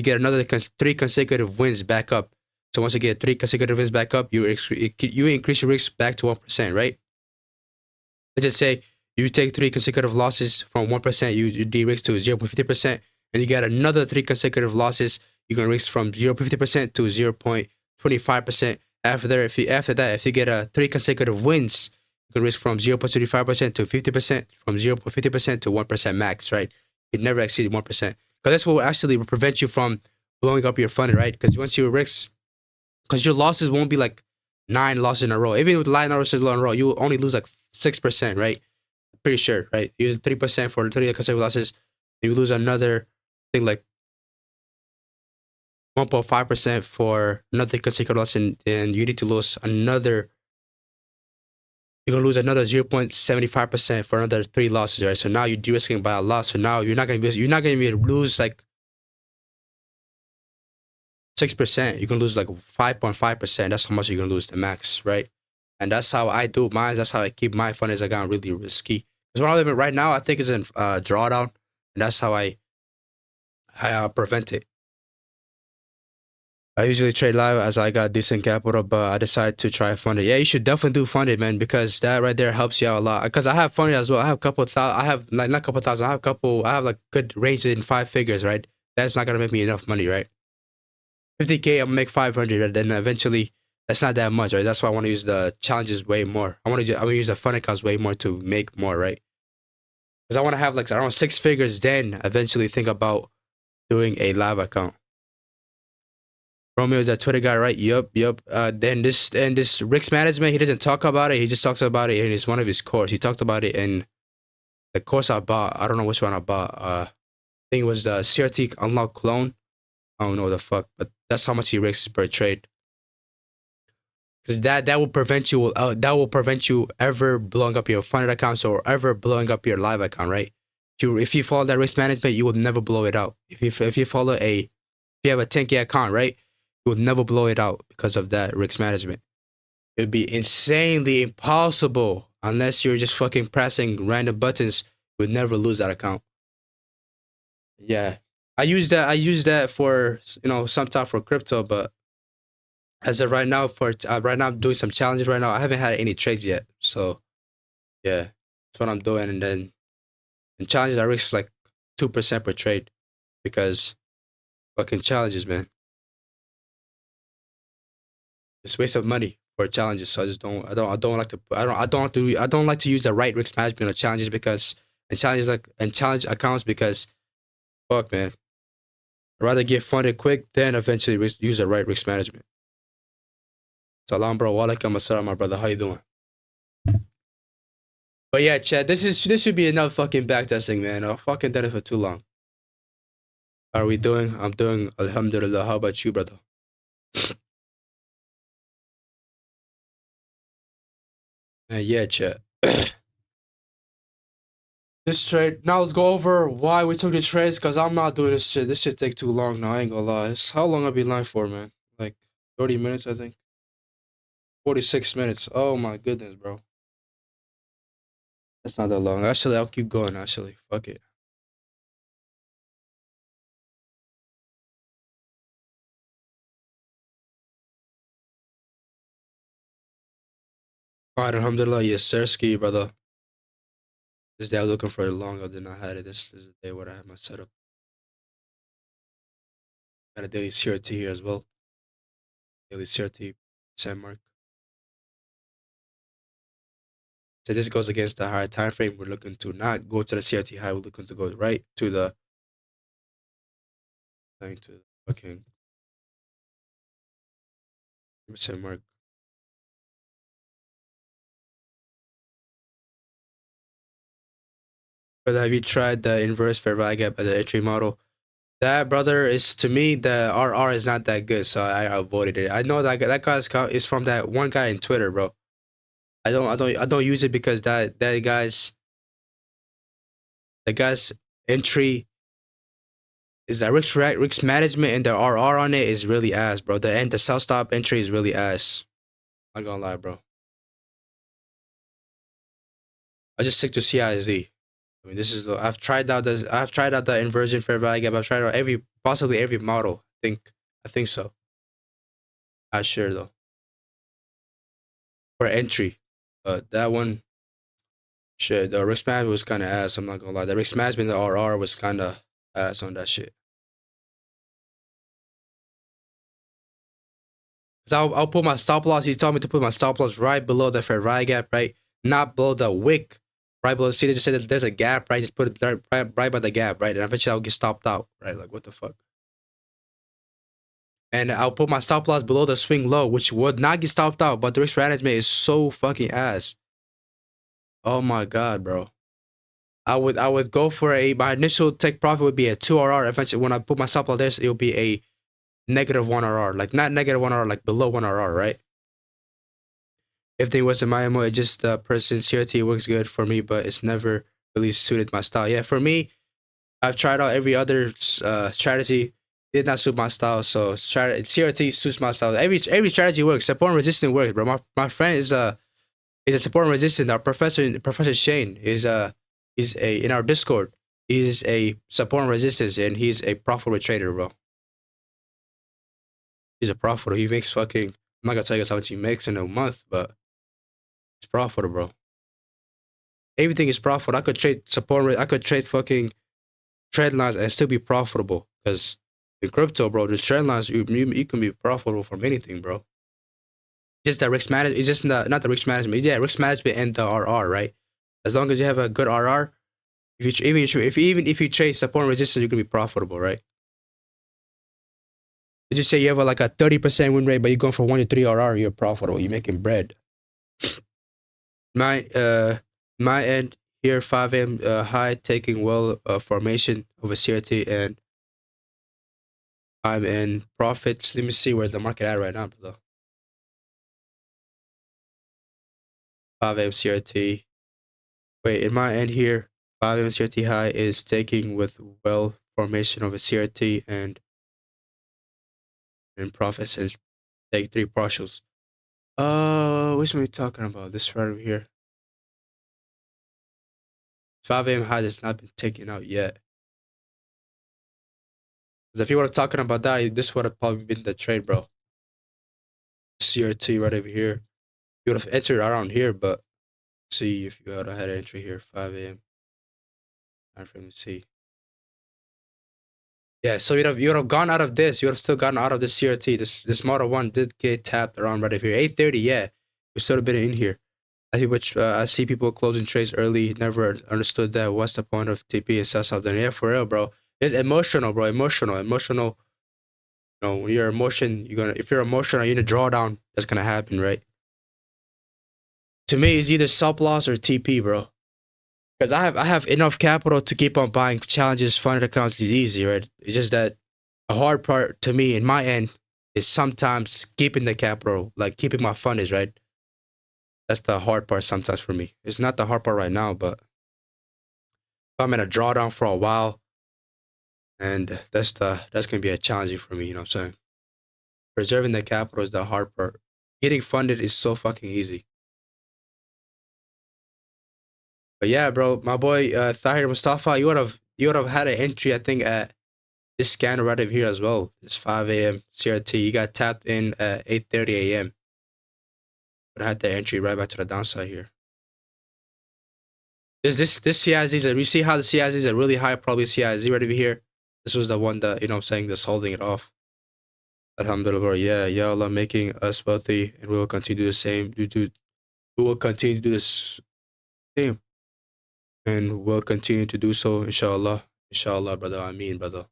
get another 3 consecutive wins back up. So once you get 3 consecutive wins back up, you increase your risk back to 1%, right? Let's just say you take 3 consecutive losses from 1%, you de-risk to 0.50%, and you get another 3 consecutive losses, you can risk from 0.50% to 0.25%. After that, if you get 3 consecutive wins, you can risk from 0.25% to 50%, from 0.50% to 1% max, right? You can never exceed 1%. Because that's what will actually prevent you from blowing up your fund, right? Because once you risk, because your losses won't be like 9 losses in a row. Even with 9 losses in a row, you will only lose like 6%, right? Pretty sure, right? You use 3% for 3 consecutive losses, you lose another thing like 1.5% for another consecutive loss, and you need to lose another. You're gonna lose another 0.75% for another 3 losses, right? So now you're de-risking by a lot. So now you're not gonna be lose like 6%. You can lose like 5.5%. That's how much you're gonna lose the max, right? And that's how I do mine. That's how I keep my funded account really risky. Because what I'm living right now, I think, is in drawdown, and that's how I prevent it. I usually trade live as I got decent capital, but I decided to try funded. Yeah, you should definitely do funded, man, because that right there helps you out a lot. Because I have funded as well. I have a couple thousand. I have like not a couple thousand. I have like good range in 5 figures, right? That's not gonna make me enough money, right? 50K, I'm gonna make 500, and then eventually that's not that much, right? That's why I want to use the challenges way more. I want to use the fund accounts way more to make more, right? Because I want to have like around 6 figures, then eventually think about doing a live account. Romeo is that Twitter guy, right? Yup. Then this risk management, he doesn't talk about it. He just talks about it in one of his course. He talked about it in The course I bought, I don't know which one I bought. I think it was the CRT Unlock Clone. I don't know what the fuck, but that's how much he risks per trade. Because that will prevent you ever blowing up your funded accounts or ever blowing up your live account, right? If you follow that risk management, you will never blow it out. If you follow if you have a 10K account, right, you will never blow it out because of that risk management. It would be insanely impossible unless you're just fucking pressing random buttons. You would never lose that account. Yeah, I use that for some time for crypto, but as of right now, right now I'm doing some challenges right now. I haven't had any trades yet, so yeah, that's what I'm doing. And then in challenges, I risk like 2% per trade because fucking challenges, man. It's a waste of money for challenges. So I don't like to use the right risk management on challenges because and challenge accounts because fuck, man. I'd rather get funded quick than eventually use the right risk management. Salam, bro. Walaikum assalam, my brother. How you doing? But yeah, Chad, this should be enough fucking backtesting, man. I've fucking done it for too long. How are we doing? I'm doing alhamdulillah. How about you, brother? Yeah, Chad. This trade. Now let's go over why we took the trades, because I'm not doing this shit. This shit take too long now. I ain't gonna lie. How long I be lying for, man? Like 30 minutes, I think. 46 minutes. Oh my goodness, bro. That's not that long. Actually, I'll keep going, actually. Fuck it. Alright, alhamdulillah. Yes, sir. Ski, brother. This day I was looking for it long. I did not have it. This is the day where I have my setup. Got a daily CRT here as well. Daily CRT, % mark. So this goes against the higher time frame. We're looking to not go to the CRT high. We're looking to go right to the fucking % mark. But have you tried the inverse fair value gap as an entry model? That, brother, is, to me, the RR is not that good, so I avoided it. I know that guy's account is from that one guy in Twitter, bro. I don't use it because that guy's entry is that risk management, and the RR on it is really ass, bro. The sell stop entry is really ass. I'm not gonna lie, bro. I just stick to CISD. I mean, I've tried out the inversion fair value gap. I've tried out possibly every model. I think so. Not sure though. For entry, that one, shit. The risk management was kind of ass. I'm not gonna lie. The risk management, the RR was kind of ass on that shit. Cause I'll put my stop loss. He told me to put my stop loss right below the fair value gap, right, not below the wick. Right below. See, they just said there's a gap, right? Just put it right by the gap, right? And eventually I'll get stopped out, right? Like, what the fuck? And I'll put my stop loss below the swing low, which would not get stopped out, but the risk management is so fucking ass. Oh my god, bro. I would go for my initial take profit would be a 2 RR. Eventually, when I put my stop loss there, it'll be a -1 RR. Like, not -1 RR, like below 1 RR, right? If they was in my MO, it just the person's CRT works good for me, but it's never really suited my style. Yeah, for me, I've tried out every other strategy. Did not suit my style, so CRT suits my style. Every strategy works. Support and resistance works, bro. My friend is a support and resistance. Our Professor Shane is in our Discord. He's a support and resistance, and he's a profitable trader, bro. He's a profitable. He makes fucking. I'm not gonna tell you guys how much he makes in a month, but it's profitable, bro. Everything is profitable. I could trade support. I could trade fucking trend lines and still be profitable, because in crypto, bro, the trend lines, you can be profitable from anything, bro. Just the risk management. It's just not the risk management. Yeah, risk management and the RR, right? As long as you have a good RR, even if you trade support and resistance, you can be profitable, right? You just say you have like a 30% win rate, but you're going for 1 to 3 RR, you're profitable. You're making bread. My end, here 5 a.m. High taking well formation of a CRT, and I'm in profits. Let me see where the market at right now, brother. 5 a.m. CRT. Wait, in my end here, 5 a.m. CRT high is taking with well formation of a CRT and in profits and take 3 partials. Which one are we talking about? This right over here. 5 a.m. high has not been taken out yet. Because if you were talking about that, this would have probably been the trade, bro. CRT right over here. You would have entered around here, but see if you would have had an entry here, 5 a.m. Time frame to see. Yeah, so you'd have gone out of this. You would have still gotten out of this CRT. This model one did get tapped around right over here. 8:30, yeah. You still have been in here. I see people closing trades early. Never understood that. What's the point of TP and sell something? Yeah, for real, bro. It's emotional, bro. Emotional. You know, when you're if you're emotional, you're in a drawdown. That's gonna happen, right? To me, it's either stop loss or TP, bro. Because I have enough capital to keep on buying challenges, funded accounts is easy, right? It's just that the hard part to me in my end is sometimes keeping the capital, like keeping my fundage, right? That's the hard part sometimes for me. It's not the hard part right now, but if I'm in a drawdown for a while, and that's gonna be a challenging for me, you know what I'm saying? Preserving the capital is the hard part. Getting funded is so fucking easy. But yeah, bro, my boy Tahir Mustafa, you would have had an entry, I think, at this scanner right over here as well. It's 5 a.m. CRT. You got tapped in at 8:30 a.m. But I had the entry right back to the downside here. This CIZs, we see how the CIZs are really high, probably CIZ right over here. This was the one that, you know what I'm saying, that's holding it off. Alhamdulillah, yeah, Ya Allah making us wealthy, and we will continue to do the same. We will continue to do this same, and we'll continue to do so, inshallah. Inshallah, brother. I mean, brother.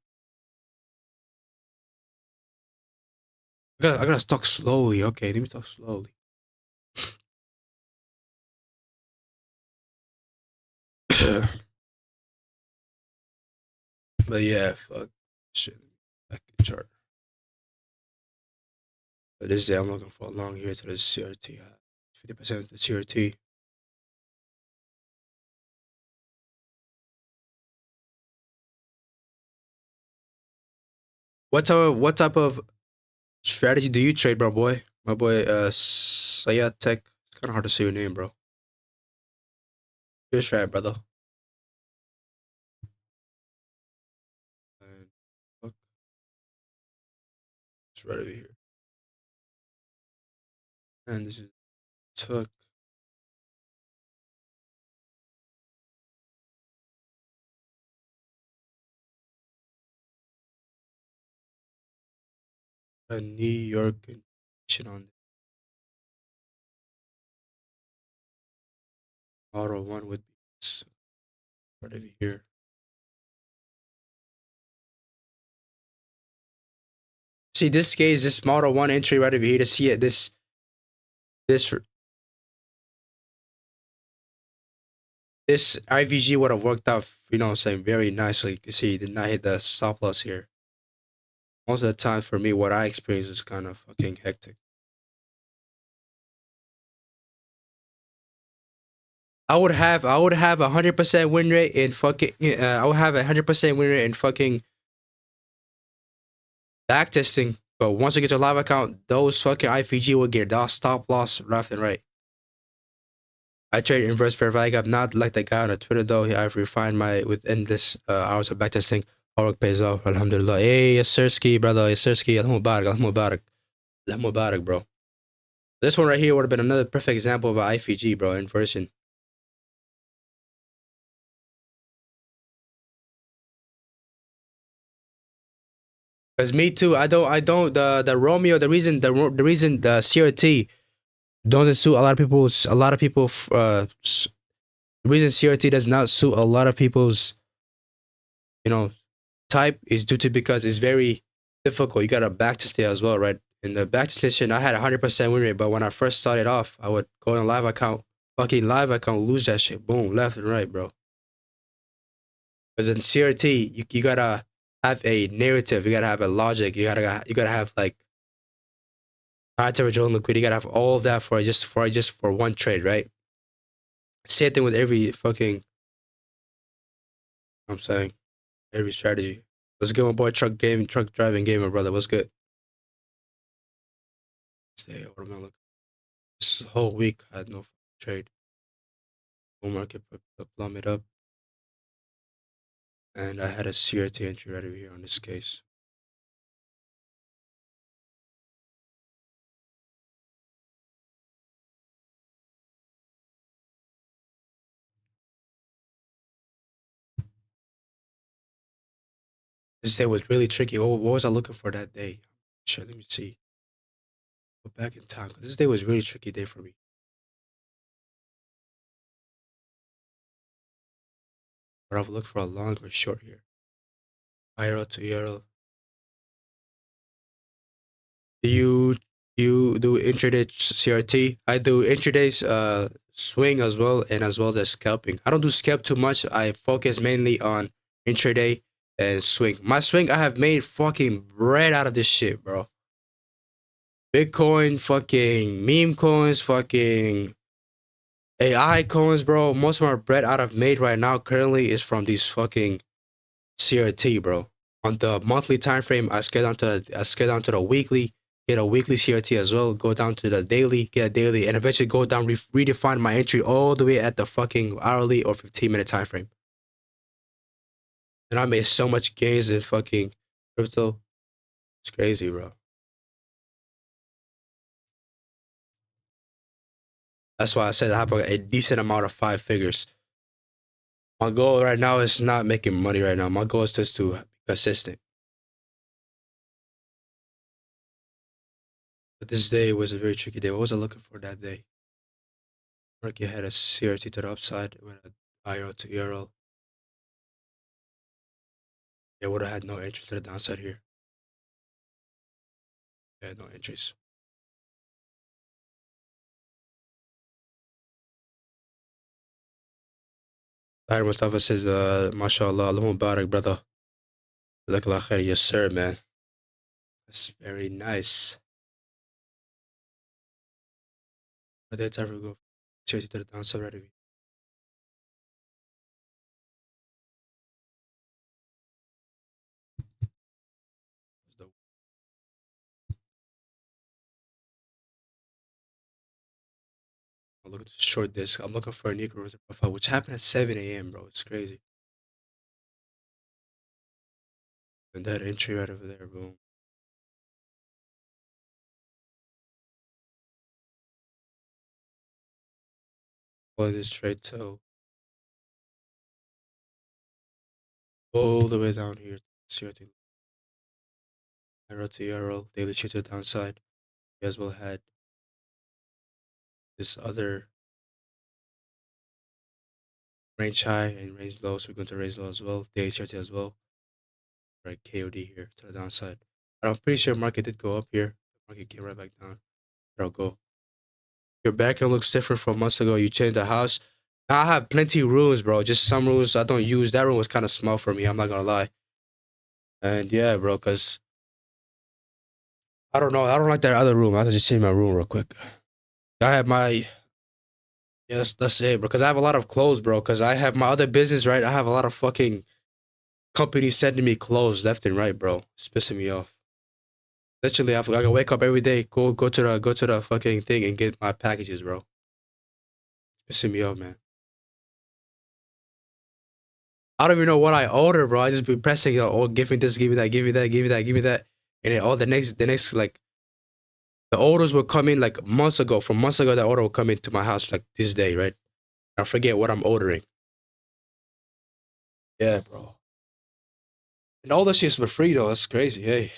I gotta talk slowly. Okay, let me talk slowly. But yeah, fuck shit. Back in chart. But this day I'm looking for a long here to the CRT. 50% of the CRT. What type of strategy do you trade, bro, boy? My boy, Sayat Tech. It's kind of hard to say your name, bro. Your strat, brother. And fuck, it's right over here. And this is took a New York condition on auto one would be right over here. See, this case, this model one entry right over here to see it. This IVG would have worked out, you know what I'm saying, very nicely. You can see it did not hit the stop loss here. Most of the time for me, what I experience is kind of fucking hectic. I would have 100% win rate in fucking I would have 100% win rate in fucking back testing. But once you get your live account, those fucking IVG will get that stop loss left and right. I trade inverse fair value. I'm not like the guy on Twitter though. I've refined my with endless hours of backtesting. Hard work pays off. Alhamdulillah. Hey, yes, sirski, brother. Yes, sirski. Allah Mubarak. Allah Mubarak. Allah Mubarak, bro. This one right here would have been another perfect example of an IVG, bro, inversion. Cause me too. I don't. The Romeo. The reason the CRT doesn't suit a lot of people's. The reason CRT does not suit a lot of people's, you know, type is due to because it's very difficult. You got to backtest it as well, right? In the backtestation, I had 100% win rate, but when I first started off, I would go on a live account fucking live account, lose that shit. Boom, left and right, bro. Because in CRT, you gotta have a narrative. You gotta have a logic. You gotta have like high temperature liquidity. You gotta have all of that for one trade, right? Same thing with every fucking. I'm saying every strategy. Let's get my boy truck driving gamer brother. What's good? Stay. What am I looking? This whole week I had no trade. Bull market plummet up, and I had a CRT entry right over here on this case. This day was really tricky. What was I looking for that day? Sure, let me see. Go back in time. This day was a really tricky day for me. But I've looked for a long or short here. IRL to ERL. Do you do intraday CRT? I do intraday swing as well, and as well as scalping. I don't do scalp too much. I focus mainly on intraday and swing. My swing, I have made fucking bread out of this shit, bro. Bitcoin, fucking meme coins, fucking AI coins, bro. Most of my bread out of made right now currently is from these fucking CRT, bro. On the monthly time frame, I scale down to the weekly, get a weekly CRT as well, go down to the daily, get a daily, and eventually go down, redefine my entry all the way at the fucking hourly or 15-minute time frame. And I made so much gains in fucking crypto. It's crazy, bro. That's why I said I have a decent amount of 5 figures. My goal right now is not making money right now. My goal is just to be consistent. But this day was a very tricky day. What was I looking for that day? Market had a CRT to the upside with an IRL to ERL. They would have had no entry to the downside here. They had no entries. Tahir Mustafa said, MashaAllah, Allah Mubarak, brother. Jazakallah khair. Yes, sir, man. That's very nice. But that's ever go CRT to the downside right away. I'm looking to short this. I'm looking for a Negro Rosa profile, which happened at 7 a.m., bro. It's crazy. And that entry right over there, boom. Pulling this trade toe all the way down here. CRT. Arrow to ERL, daily shift to the downside. We as well had this other range high and range low, so we're going to range low as well. Daily shift as well. Right, KOD here to the downside. But I'm pretty sure market did go up here. Market came right back down. There I'll go. Your background looks different from months ago. You changed the house. Now I have plenty of rooms, bro. Just some rooms I don't use. That room was kind of small for me. I'm not gonna lie. And yeah, bro, cause I don't know. I don't like that other room. I have to just change my room real quick. I have my yes, that's it, bro. Cause I have a lot of clothes, bro. Cause I have my other business, right? I have a lot of fucking companies sending me clothes left and right, bro. It's pissing me off. Literally, I gotta wake up every day, go to the fucking thing and get my packages, bro. Pissing me off, man. I don't even know what I order, bro. I just be pressing, oh, give me this, give me that, give me that, give me that, give me that, and then all the next like the orders will come in like months ago. From months ago, that order will come into my house like this day, right? I forget what I'm ordering. Yeah, bro. And all the shit's for free though. That's crazy. Hey,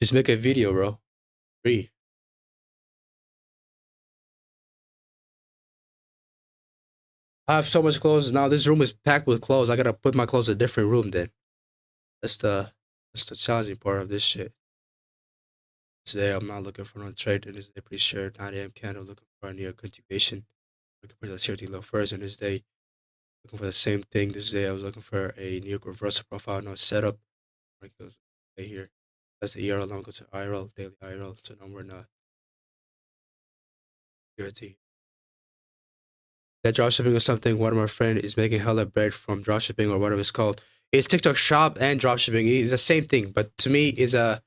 just make a video, bro. Free. I have so much clothes now. This room is packed with clothes. I gotta put my clothes in a different room. Then that's the that's the challenging part of this shit. Today I'm not looking for no trade. It is pretty sure 9 a.m. candle looking for a near continuation. Looking for the CRT low first on this day. Looking for the same thing this day. I was looking for a new reversal profile, no setup. Market goes right here. That's the ERL. Now go to IRL, daily IRL. So now we're not CRT. That dropshipping or something. One of my friend is making hella bread from dropshipping or whatever it's called. It's TikTok Shop and dropshipping. It's the same thing, but to me, is a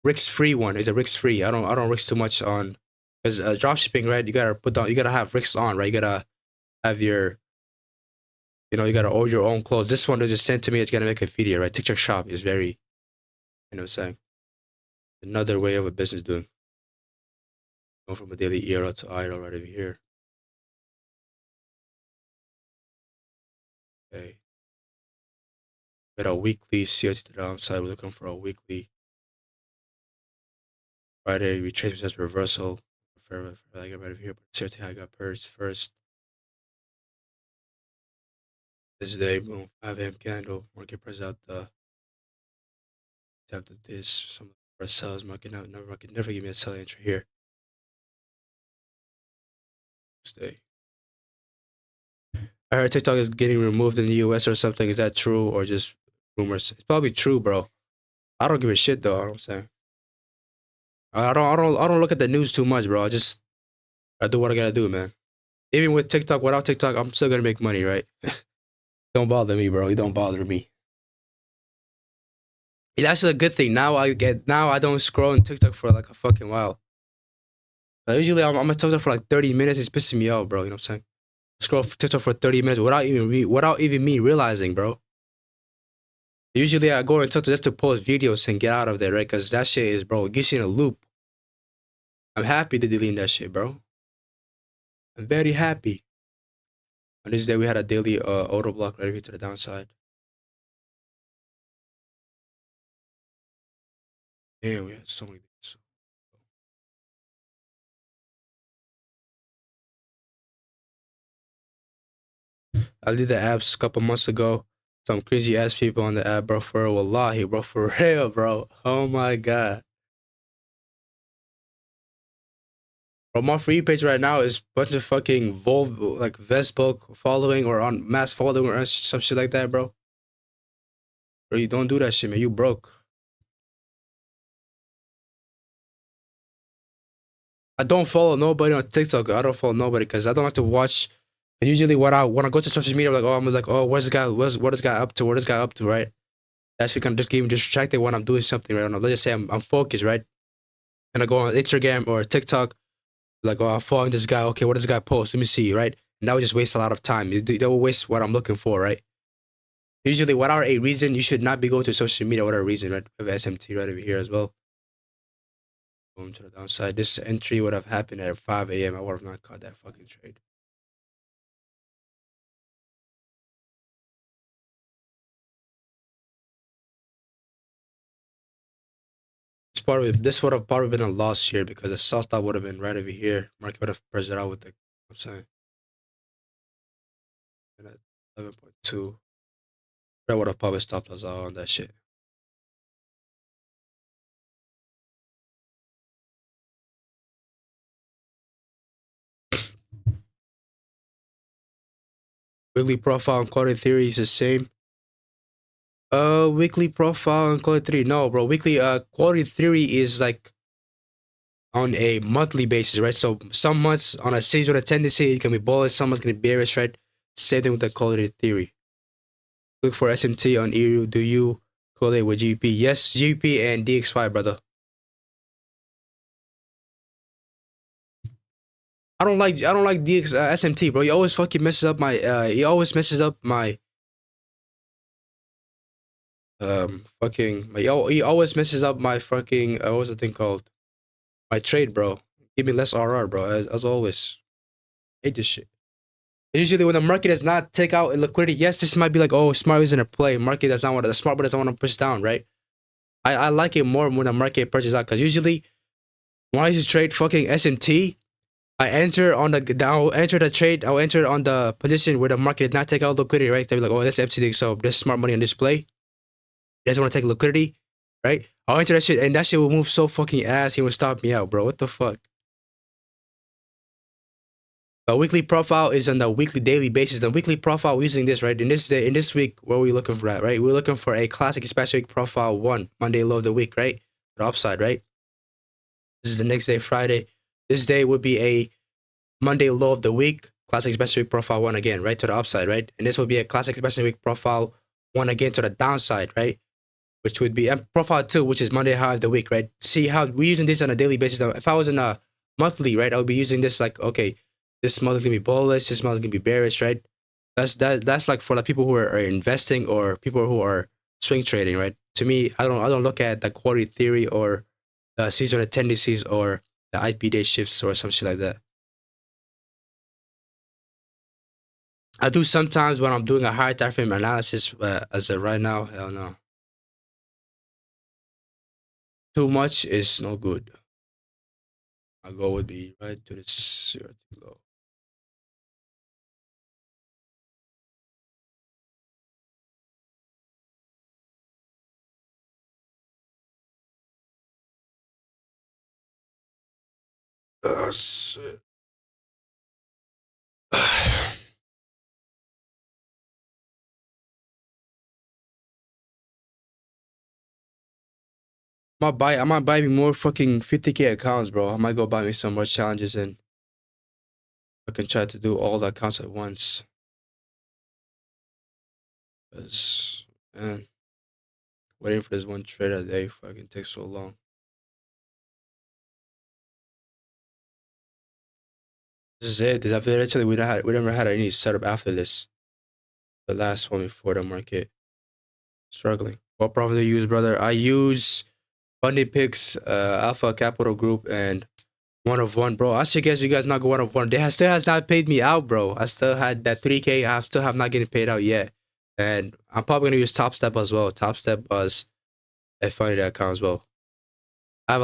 risk-free one. It's a risk-free. I don't risk too much on because dropshipping, right? You gotta have risks on, right? You gotta have your, you gotta order your own clothes. This one they just sent to me. It's gonna make a video, right? TikTok Shop is very, what I'm saying, another way of a business doing. Go from a daily era to idle right over here. Okay. Got a weekly COT to the downside. We're looking for a weekly Friday retracement as reversal. For I get right over here, but COT I got purged first. This day, boom, 5 a.m. candle. Market press out the tapped at this. Some for sells market never give me a sell entry here. Stay. I heard TikTok is getting removed in the US or something. Is that true or just rumors? It's probably true, bro. I don't give a shit though. You know what I'm saying, I don't look at the news too much, bro. I do what I gotta do, man. Even with TikTok, without TikTok, I'm still gonna make money, right? Don't bother me, bro. You don't bother me. It's actually a good thing. Now I don't scroll on TikTok for like a fucking while. Usually I'm on TikTok for like 30 minutes. It's pissing me off, bro. You know what I'm saying? Scroll for TikTok for 30 minutes without even me realizing, bro. Usually I go on TikTok just to post videos and get out of there, right? Because that shit is, bro, it gets you in a loop. I'm happy to delete that shit, bro. I'm very happy. On this day, we had a daily auto block right here to the downside. Damn, we had so many things. I did the apps a couple months ago. Some crazy ass people on the app, bro. For wallahi, bro. For real, bro. Oh my god. Bro, my free page right now is a bunch of fucking like Vesbook following or on mass following or some shit like that, bro. Bro, you don't do that shit, man. You broke. I don't follow nobody on TikTok. I don't follow nobody because I don't like to watch. And usually, when I go to social media, I'm like, oh, where's this guy? What is guy up to? What is guy up to? Right? That shit can just keep me distracted when I'm doing something. Right? Let's just say I'm focused, right? And I go on Instagram or TikTok, like, oh, I'm following this guy. Okay, what does this guy post? Let me see, right? And that would just waste a lot of time. That will waste what I'm looking for, right? Usually, without a reason, you should not be going to social media without a reason, right? We have SMT right over here as well. Going to the downside. This entry would have happened at 5 a.m. I would have not caught that fucking trade. This would have probably been a loss here because the sell stop would have been right over here. Market would have pressed it out with the, I'm saying, and at 11.2. That would have probably stopped us all on that shit. Weekly profile and quality theory is the same. Weekly profile and quality theory. No, bro. Weekly quality theory is like on a monthly basis, right? So some months on a seasonal tendency, it can be bullish, some months can be bearish, right? Same thing with the quality theory. Look for SMT on EURU. Do you correlate with GP? Yes, GP and DXY, brother. I don't like DX SMT, bro. He always fucking messes up my he always messes up my he always messes up my fucking what's the thing called? My trade, bro. Give me less RR, bro. As always. Hate this shit. Usually when the market does not take out liquidity, yes, this might be like, oh, smart isn't a play. Market does not want the smart doesn't want to push down, right? I like it more when the market pushes out because usually when I used to trade fucking SMT, I enter on I'll enter the trade, I'll enter on the position where the market did not take out liquidity, right? They'll be like, oh, that's empty, so there's smart money on display. He doesn't want to take liquidity, right? I'll enter that shit and that shit will move so fucking ass, he will stop me out, bro. What the fuck? The weekly profile is on the weekly daily basis. The weekly profile, we're using this, right? In this week, what are we looking for at, right? We're looking for a classic specific profile 1, Monday low of the week, right? The upside, right? This is the next day, Friday. This day would be a Monday low of the week, classic specific profile 1 again, right? To the upside, right? And this will be a classic specific profile 1 again to the downside, right? Which would be profile 2, which is Monday high of the week, right? See how we're using this on a daily basis. Now, if I was in a monthly, right, I would be using this like, okay, this month is gonna be bullish, this month is gonna be bearish, right? That's like for the people who are investing or people who are swing trading, right? To me, I don't look at the quarterly theory or the seasonal tendencies or the IP day shifts or some shit like that. I do sometimes when I'm doing a higher time frame analysis, as of right now, hell no. Too much is no good. My goal would be right to the zero low. Shit. I might buy me more fucking 50K accounts, bro. I might go buy me some more challenges and I can try to do all the accounts at once. Cause man, waiting for this one trade a day fucking takes so long. This is it. Literally, we never had any setup after this. The last one before the market. Struggling. What profit do you use, brother? I use Funding Picks, Alpha Capital Group, and One of One, bro. I suggest you guys not go One of One. Still has not paid me out, bro. I still had that 3K. I still have not getting paid out yet. And I'm probably gonna use Top Step as well. Top Step was a funny account as well. I have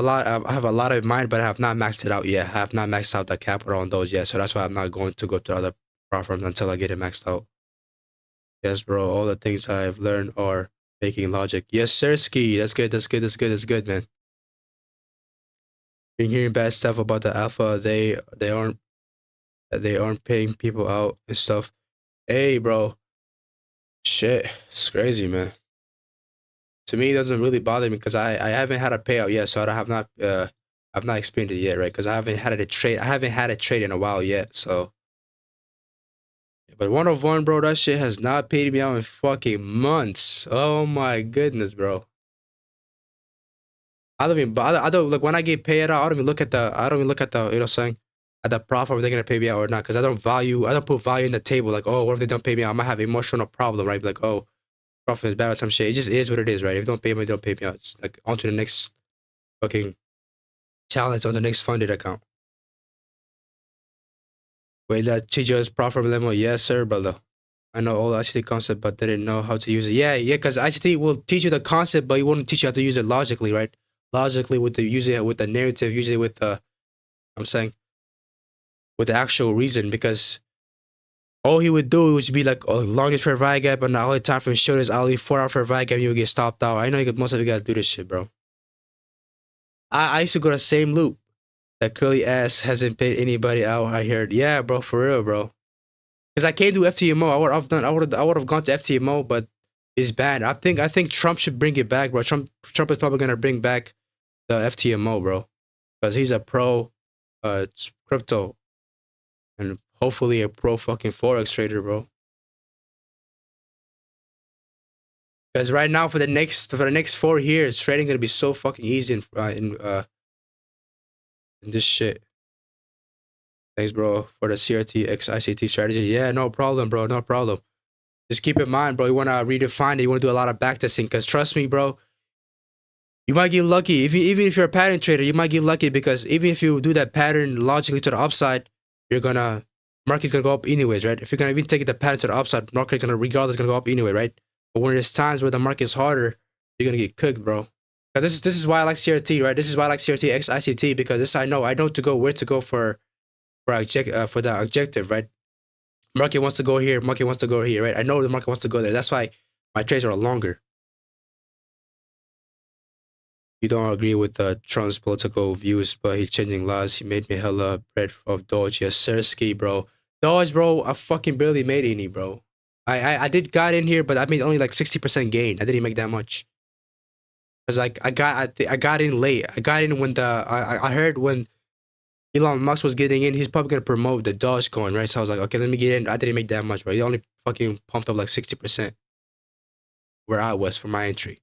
a lot of in mind, but I have not maxed it out yet. I have not maxed out the capital on those yet. So that's why I'm not going to go to other platforms until I get it maxed out. Yes, bro. All the things I've learned are making logic. Yes, sir, Ski. That's good. That's good. That's good. That's good, man. Been hearing bad stuff about the alpha. They aren't paying people out and stuff. Hey, bro. Shit, it's crazy, man. To me, it doesn't really bother me because I haven't had a payout yet, so I've not experienced it yet, right? Because I haven't had a trade. I haven't had a trade in a while yet, so. But One of One, bro, that shit has not paid me out in fucking months. Oh my goodness, bro. I don't even. I don't look when I get paid out. I don't even look at the. I don't even look at the. You know, what I'm saying, at the profit if they're gonna pay me out or not. Because I don't put value in the table. Like, oh, what if they don't pay me out? I might have an emotional problem, right? Like, oh, profit is bad or some shit. It just is what it is, right? If you don't pay me, don't pay me out. It's like on to the next fucking challenge on the next funded account. Wait, that Chijo's profit limo, yes, sir, brother. I know all the HT concept, but didn't know how to use it. Yeah, because HT will teach you the concept, but it won't teach you how to use it logically, right? Logically, with the using it with the narrative, usually with the, I'm saying, with the actual reason, because all he would do would be like, oh, longest fair value gap, and the only time for short is only 4 hour fair value gap, you would get stopped out. I know most of you guys do this shit, bro. I used to go the same loop. That curly ass hasn't paid anybody out. I heard, yeah, bro, for real, bro. Because I can't do FTMO. I would have gone to FTMO, but it's bad. I think Trump should bring it back, bro. Trump is probably gonna bring back the FTMO, bro, because he's a pro crypto and hopefully a pro fucking forex trader, bro. Because right now for the next 4 years, trading gonna be so fucking easy in this shit. Thanks, bro, for the CRT XICT strategy. Yeah, no problem, bro. No problem. Just keep in mind, bro, you want to redefine it. You want to do a lot of backtesting because trust me, bro, you might get lucky. Even if you're a pattern trader, you might get lucky because even if you do that pattern logically to the upside, market's gonna go up anyways, right? If you're gonna even take the pattern to the upside, market's gonna regardless gonna go up anyway, right? But when there's times where the market's harder, you're gonna get cooked, bro. Because this is why I like CRT, right? This is why I like CRT XICT because this I know to go where to go for the objective, right? Market wants to go here. Market wants to go here, right? I know the market wants to go there. That's why my trades are longer. You don't agree with Trump's political views, but he's changing laws. He made me hella bread of Doge. Yes, sir, ski, bro. Dodge, bro, I fucking barely made any, bro. I did got in here, but I made only like 60% gain. I didn't make that much. Cause like I got in late. I got in when I heard when Elon Musk was getting in, he's probably gonna promote the Dogecoin, right? So I was like, okay, let me get in. I didn't make that much, bro. He only fucking pumped up like 60% where I was for my entry.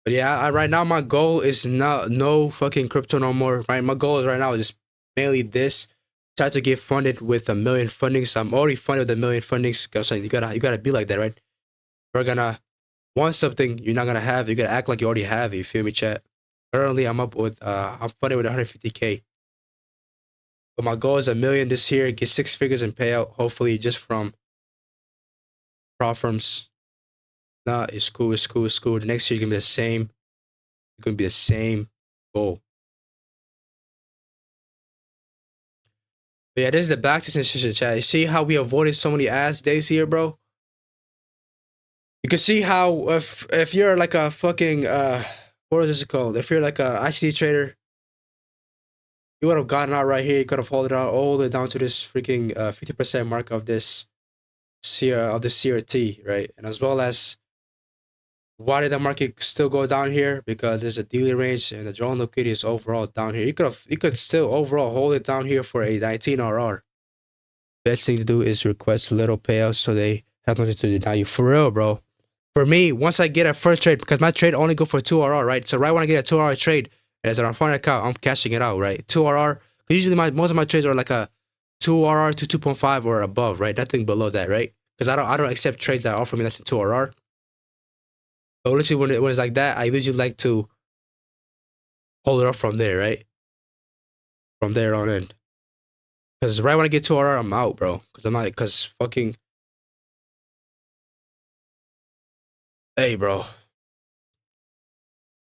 But yeah, right now my goal is not no fucking crypto no more. Right, my goal is right now is just mainly this. Try to get funded with 1,000,000 fundings. I'm already funded with 1,000,000 fundings. Cause you gotta be like that, right? We're gonna want something you're not gonna have. You gotta act like you already have it. You feel me, chat? Currently, I'm funded with 150K. But my goal is 1,000,000 this year. Get 6 figures in payout. Hopefully, just from prop firms. Nah, it's cool. It's cool. It's cool. The next year gonna be the same. It's gonna be the same goal. But yeah, this is the back session, chat. You see how we avoided so many ass days here, bro? You can see how if you're like a fucking what is this called? If you're like a ICT trader, you would have gotten out right here. You could have held it out all the way down to this freaking 50% mark of this CRT, right? And as well as why did the market still go down here? Because there's a daily range and the drone liquidity is overall down here. You could still overall hold it down here for a 19 RR. Best thing to do is request little payouts so they have nothing to deny you. For real, bro. For me, once I get a first trade, because my trade only go for 2 RR, right? So right when I get a 2 RR trade, as an fund account, I'm cashing it out, right? 2 RR. Usually most of my trades are like a 2 RR to 2.5 or above, right? Nothing below that, right? Because I don't accept trades that offer me less than 2 RR. But literally when it's like that, I usually like to hold it up from there, right? From there on in. Because right when I get 2 RR, I'm out, bro. Because fucking, hey, bro.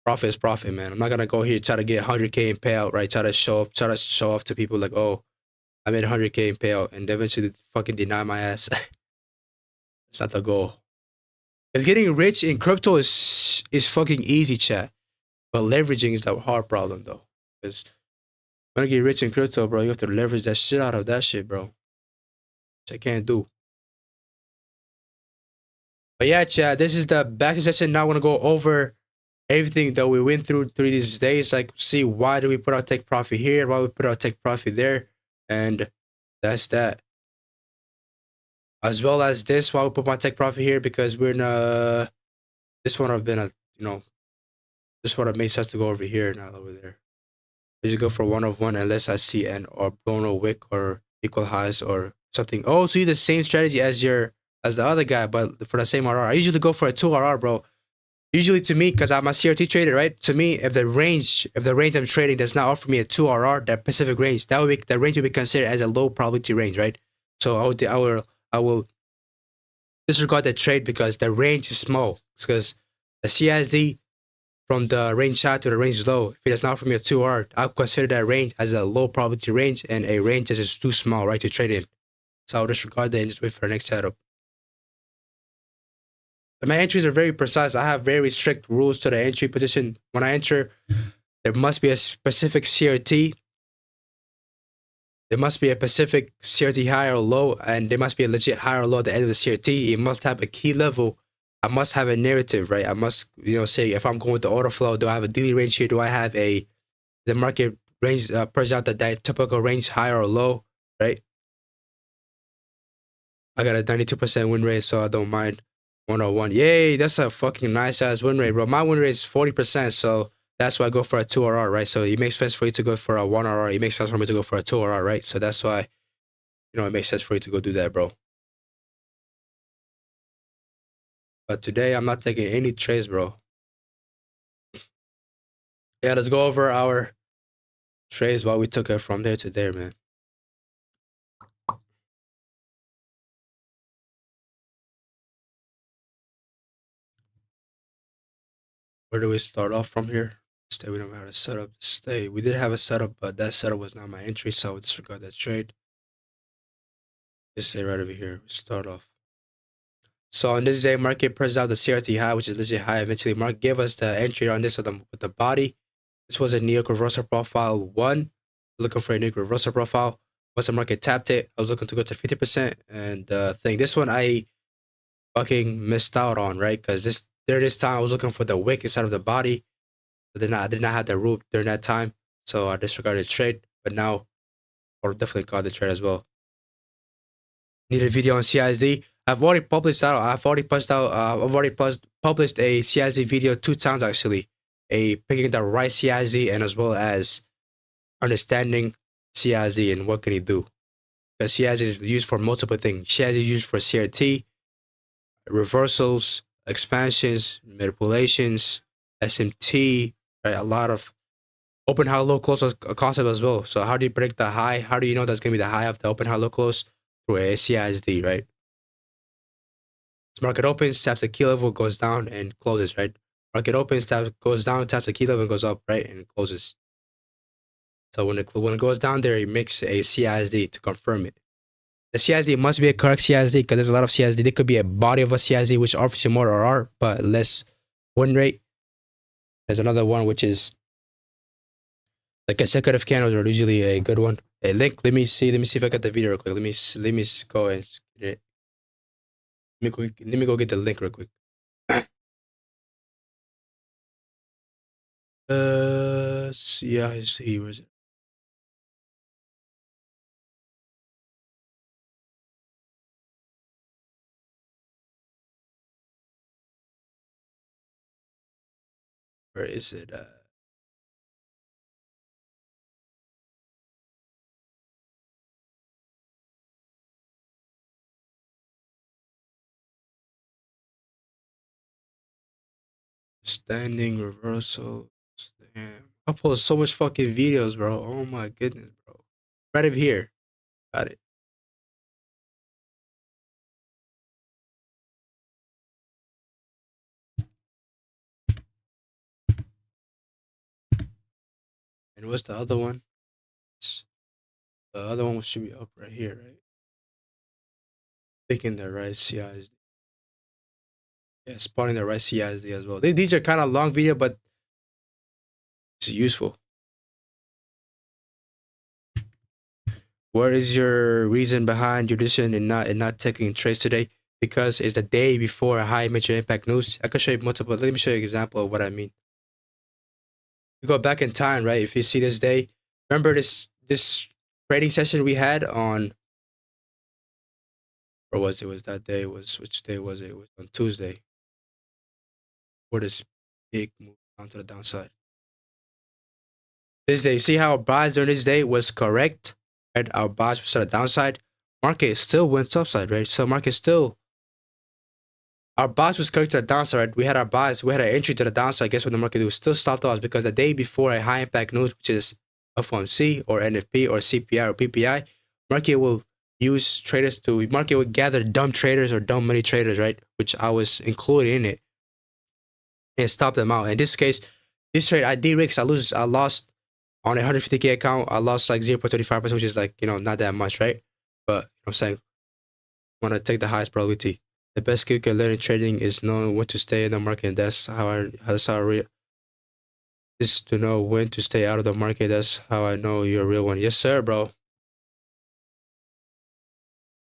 Profit is profit, man. I'm not gonna go here try to get 100K in payout, right? Try to show off to people like, oh, I made 100K in payout, and eventually fucking deny my ass. It's not the goal. Because getting rich in crypto is fucking easy, chat. But leveraging is the hard problem, though. Because when you get rich in crypto, bro, you have to leverage that shit out of that shit, bro. Which I can't do. But yeah, chat, this is the back session. Now I want to go over everything that we went through these days. Like, see why do we put our take profit here? Why we put our take profit there? And that's that. As well as this, why we put my take profit here? Because we're in this one have been a, this would have made sense to go over here, not over there. I just go for 1 of 1 unless I see an or Bruno wick or equal highs or something. Oh, so you the same strategy as the other guy, but for the same RR. I usually go for a 2 RR, bro. Usually to me, because I'm a CRT trader, right? To me, if the range I'm trading does not offer me a 2 RR, that specific range, that range will be considered as a low probability range, right? So I will disregard that trade because the range is small. Because the CSD from the range high to the range low, if it does not offer me a 2 RR, I'll consider that range as a low probability range and a range that is too small, right, to trade in. So I'll disregard that and just wait for the next setup. My entries are very precise. I have very strict rules to the entry position. When I enter, there must be a specific CRT. There must be a specific CRT high or low, and there must be a legit high or low at the end of the CRT. It must have a key level. I must have a narrative, right? I must, say if I'm going with the order flow, do I have a daily range here? Do I have the market range pressure out that typical range high or low, right? I got a 92% win rate, so I don't mind. 101. Yay, that's a fucking nice ass win rate, bro. My win rate is 40%, so that's why I go for a 2 RR, right? So it makes sense for you to go for a 1 RR. It makes sense for me to go for a 2 RR, right? So that's why, it makes sense for you to go do that, bro. But today, I'm not taking any trades, bro. Yeah, let's go over our trades while we took it from there to there, man. Where do we start off from here? Stay, we don't have a setup. Stay, we did have a setup, but that setup was not my entry, so I would disregard that trade. Just stay right over here. Start off. So on this day, market pressed out the CRT high, which is legit high. Eventually, market gave us the entry on this with the body. This was a New York reversal profile 1. looking for a new reversal profile. Once the market tapped it, I was looking to go to 50%. And thing, this one I fucking missed out on, right? Because this time I was looking for the wick inside of the body, but then I did not have the root during that time, so I disregarded the trade. But now I'll definitely call the trade as well. Need a video on CISD. I've already published out. I've already published a CISD video 2 times actually. A picking the right CISD and as well as understanding CISD and what can it do. Because CISD is used for multiple things. CISD is used for CRT, reversals, expansions, manipulations, SMT, right? A lot of open high low close concept as well. So how do you predict the high? How do you know that's gonna be the high of the open high low close? Through a CISD, right? As market opens, taps the key level, goes down and closes, right? Market opens, goes down, taps the key level, and goes up, right, and closes. So when it goes down there, it makes a CISD to confirm it. The CISD must be a correct CISD because there's a lot of CISD. There could be a body of a CISD which offers you more RR but less win rate. There's another one which is the consecutive candles are usually a good one. A link. Let me see if I got the video real quick. Let me go and get it. Let me go get the link real quick. Yeah, I see. Where is it? Where is it? Standing reversal. Damn. I post so much fucking videos, bro. Oh my goodness, bro. Right over here. Got it. And what's the other one? The other one should be up right here, right? Picking the right CISD. Yeah, spotting the right CISD as well. These are kind of long video, but it's useful. What is your reason behind your decision in not taking trades today? Because it's the day before a high major impact news. I can show you multiple. Let me show you an example of what I mean. You go back in time, right? If you see this day, remember this trading session we had on, or was it was that day? Which day was it? It was on Tuesday. Where this big move down to the downside. This day, see how our buys during this day was correct, right? Our buys were to the downside. Market still went upside, right? So market still, our buys was correct to the downside, right? We had our buys, we had an entry to the downside. Guess what the market do? Still stopped us because the day before a high impact news, which is FOMC or NFP or CPI or PPI, market will use traders to, market will gather dumb traders or dumb money traders, right? Which I was included in it, and stop them out. In this case, this trade I de-risked, I lost on a 150K account, I lost like 0.35%, which is like, not that much, right? But I'm saying, I want to take the highest probability. The best skill you can learn in trading is knowing when to stay in the market. And that's how I is to know when to stay out of the market. That's how I know you're a real one. Yes, sir, bro.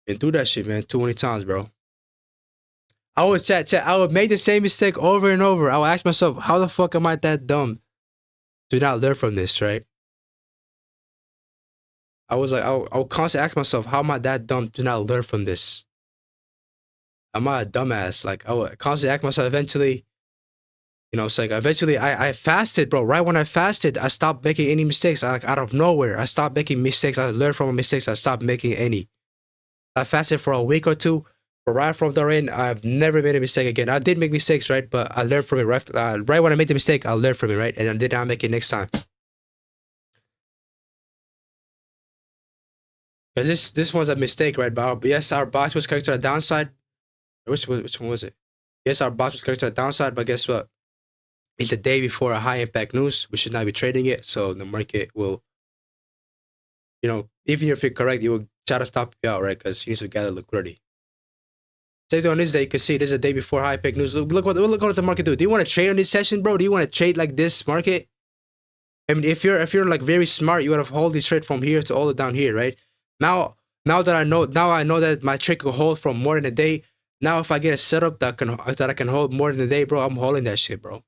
Been through that shit, man, too many times, bro. I would chat. I would make the same mistake over and over. I would ask myself, how the fuck am I that dumb to not learn from this, right? I was like, I would constantly ask myself, how am I that dumb to not learn from this? Am I a dumbass? Like, I would constantly ask myself. Eventually, it's like eventually I fasted, bro. Right when I fasted, I stopped making any mistakes. Like out of nowhere, I stopped making mistakes. I learned from my mistakes. I stopped making any. I fasted for a week or two, but right from there in, I've never made a mistake again. I did make mistakes, right? But I learned from it. Right when I made the mistake, I learned from it, right? And I did not make it next time. Because this was a mistake, right? But yes, our box was correct to the downside. Which one was it? Yes, our box was correct to the downside, but guess what? It's the day before a high impact news. We should not be trading it. So the market will, even if you're correct, you will try to stop you out, right? Because you need to gather liquidity. Same thing on this day. You can see this is the day before high impact news. Look what the market do. Do you want to trade on this session, bro? Do you want to trade like this market? I mean, if you're like very smart, you would have hold this trade from here to all the down here, right? Now, now I know that my trade could hold from more than a day. Now, if I get a setup that I can hold more than a day, bro, I'm holding that shit, bro.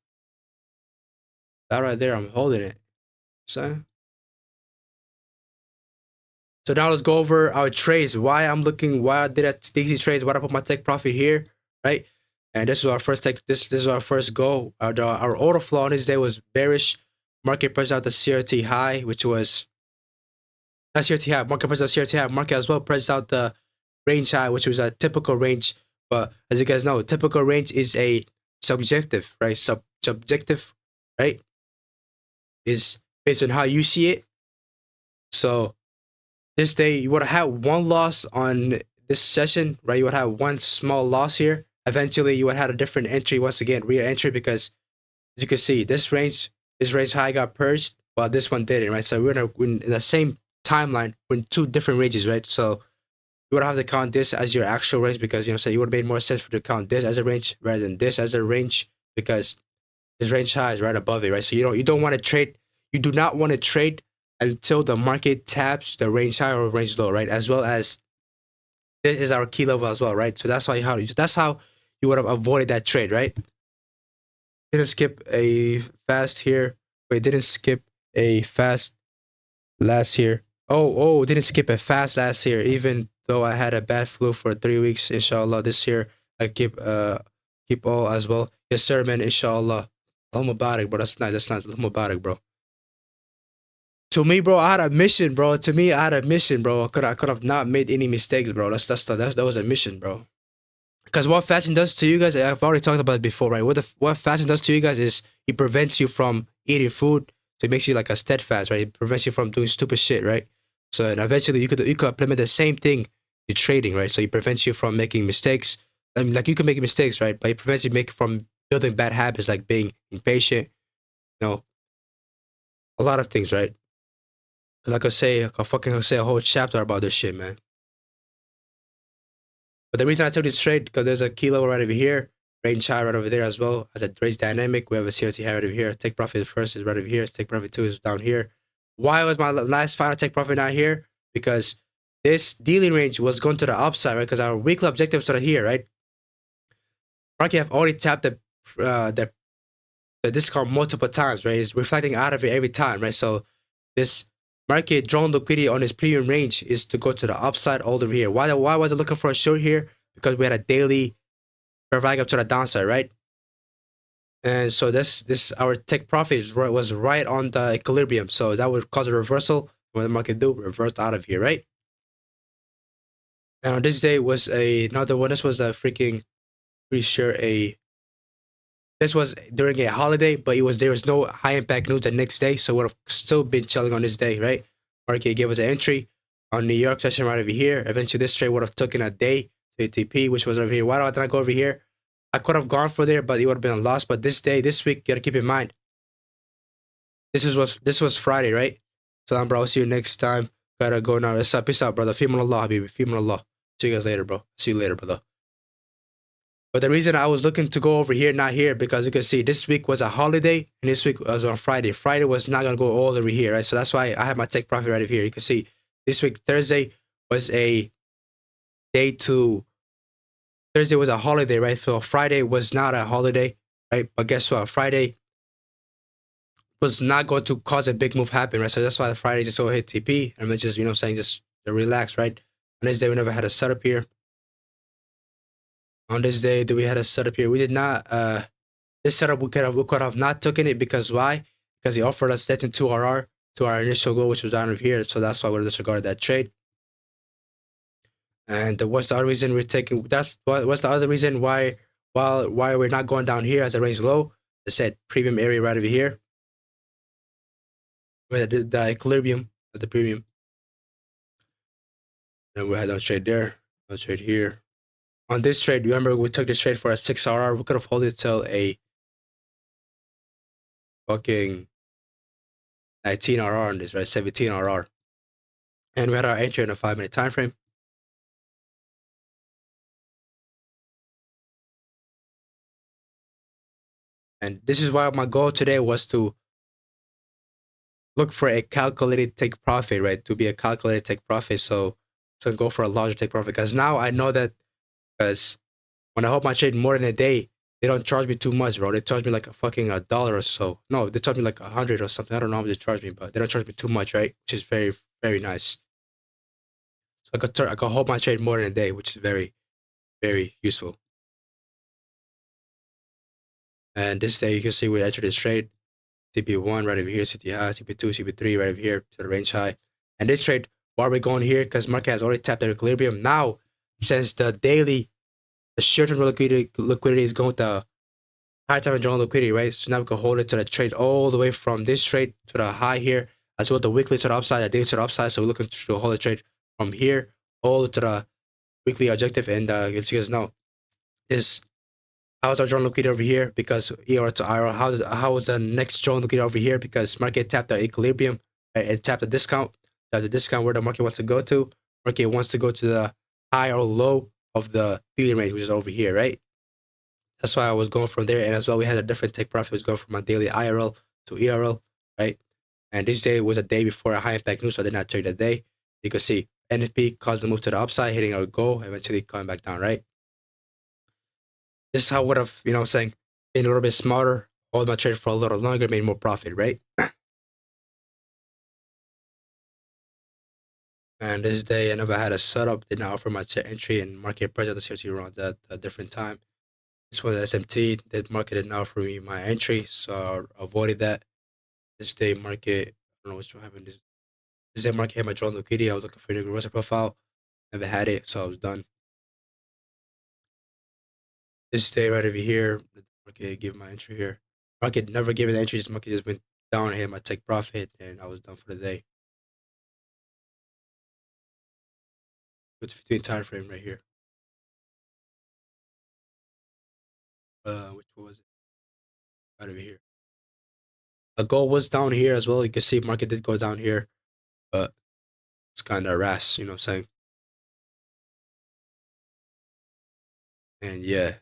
That right there, I'm holding it. So, so now let's go over our trades. Why I did I take these trades? Why I put my take profit here, right? And this is our first take. This is our first goal. Our order flow on this day was bearish. Market pressed out the CRT high, which was not CRT high. Market pressed out CRT high. Market as well pressed out the range high, which was a typical range. But as you guys know, typical range is a subjective, right? Subjective, right? Is based on how you see it. So this day you would have had one loss on this session, right? You would have one small loss here. Eventually, you would have had a different entry once again, real entry, because as you can see, this range high got purged, while this one didn't, right? So we're in the same timeline, we're in two different ranges, right? So you would have to count this as your actual range, because you know, so it would have made more sense for to count this as a range rather than this as a range, because this range high is right above it, right? So you don't want to trade. You do not want to trade until the market taps the range high or range low, right? As well as this is our key level as well, right? So that's how you would have avoided that trade, right? Didn't skip a fast here. Wait, didn't skip a fast last year. Didn't skip a fast last year, even though I had a bad flu for 3 weeks. Inshallah, this year I keep all as well. Yes, sir, man. Inshallah. Al Mubarak, bro. That's not Al Mubarak, bro. To me, bro, I had a mission, bro. To me, I had a mission, bro. I could have not made any mistakes, bro. That was a mission, bro. Because what fasting does to you guys, I've already talked about it before, right? What fasting does to you guys is it prevents you from eating food. So it makes you like a steadfast, right? It prevents you from doing stupid shit, right? So and eventually you could implement the same thing to trading, right? So it prevents you from making mistakes. I mean, like you can make mistakes, right? But it prevents you from building bad habits, like being impatient, you know, a lot of things, right? Like I fucking say a whole chapter about this shit, man. But the reason I took this trade, because there's a key level right over here, range high right over there as well. As a raise dynamic, we have a CRT high right over here. Take profit first is right over here. Take profit 2 is down here. Why was my last final take profit not here? Because this dealing range was going to the upside, right? Because our weekly objectives are here, right? Market have already tapped the discount multiple times, right? It's reflecting out of it every time, right? So this market drawn liquidity on its premium range is to go to the upside all over here. Why was I looking for a short here? Because we had a daily flag up to the downside, right? And so this our take profit was right on the equilibrium. So that would cause a reversal. What the market do? Reversed out of here, right? And on this day was another one. This was a freaking pretty sure this was during a holiday, but there was no high impact news the next day, so would have still been chilling on this day, right? Market gave us an entry on New York session right over here. Eventually, this trade would have taken a day to ATP, which was over here. Why did I not go over here? I could have gone for there, but it would have been a loss. But this week, you gotta keep in mind, this was Friday, right? So, bro, I'll see you next time. Gotta go now. Peace out, brother. Fiman Allah, habibi. Fiman Allah. See you guys later, bro. See you later, brother. But the reason I was looking to go over here, not here, because you can see this week was a holiday and this week was on Friday. Friday was not going to go all over here, right? So that's why I have my take profit right over here. You can see this week, Thursday was a Thursday was a holiday, right? So Friday was not a holiday, right? But guess what? Friday was not going to cause a big move happen, right? So that's why the Friday just go hit TP and then just, you know what I'm saying, just relax, right? On this day, we never had a setup here. On this day that we had a setup here, we did not this setup we could have not taken it, because why? Because he offered us less than 2 RR to our initial goal, which was down over here. So that's why we disregarded that trade. And what's the other reason we're taking? What's the other reason why we're not going down here as the range low? I said premium area right over here, where the equilibrium of the premium. And we had no trade there, no trade here. On this trade, remember we took this trade for a 6 RR. We could have held it till a fucking 19 RR on this, right? 17 RR. And we had our entry in a 5-minute time frame. And this is why my goal today was to look for a calculated take profit, right? To be a calculated take profit. So go for a larger take profit. Because now I know that because when I hold my trade more than a day, they don't charge me too much, bro. They charge me like a fucking a dollar or so. No, they charge me like 100 or something. I don't know how much they charge me, but they don't charge me too much, right? Which is very, very nice. So I could hold my trade more than a day, which is very, very useful. And this day you can see we entered this trade. CP1 right over here, CT high, CP2, CP3 right over here to the range high. And this trade, why are we going here? Because market has already tapped the equilibrium. Now, since the daily, the short-term liquidity is going with the high time and general liquidity, right? So now we can hold it to the trade all the way from this trade to the high here, as well as the weekly to the upside, the daily to the upside. So we're looking to hold the trade from here all to the weekly objective. And as you guys know, this how's our drone located over here? Because ER to IR. How is the next drone located over here? Because market tapped the equilibrium, right? It tapped the discount. Tapped the discount where the market wants to go to. Market wants to go to the high or low of the daily range, which is over here, right? That's why I was going from there. And as well, we had a different take profit. It was going from my daily IRL to ERL, right? And this day was a day before a high impact news, so I did not trade that day. You can see NFP caused the move to the upside, hitting our goal, eventually coming back down, right? This is how I would have, you know what I'm saying, been a little bit smarter, hold my trade for a little longer, made more profit, right? And this day I never had a setup, did not offer my entry and market pressure the CRT around at a different time. This was SMT, the market did not offer me my entry, so I avoided that. This day market, I don't know what's happened. This day market had my drawn liquidity. I was looking for a new profile, never had it, so I was done. This day right over here, the market gave my entry here. Market never gave me the entry, this market just went down, hit my take profit, and I was done for the day. With 15 time frame right here. Which was it? Right over here. The goal was down here as well. You can see market did go down here, but it's kind of harassed, you know what I'm saying? And yeah,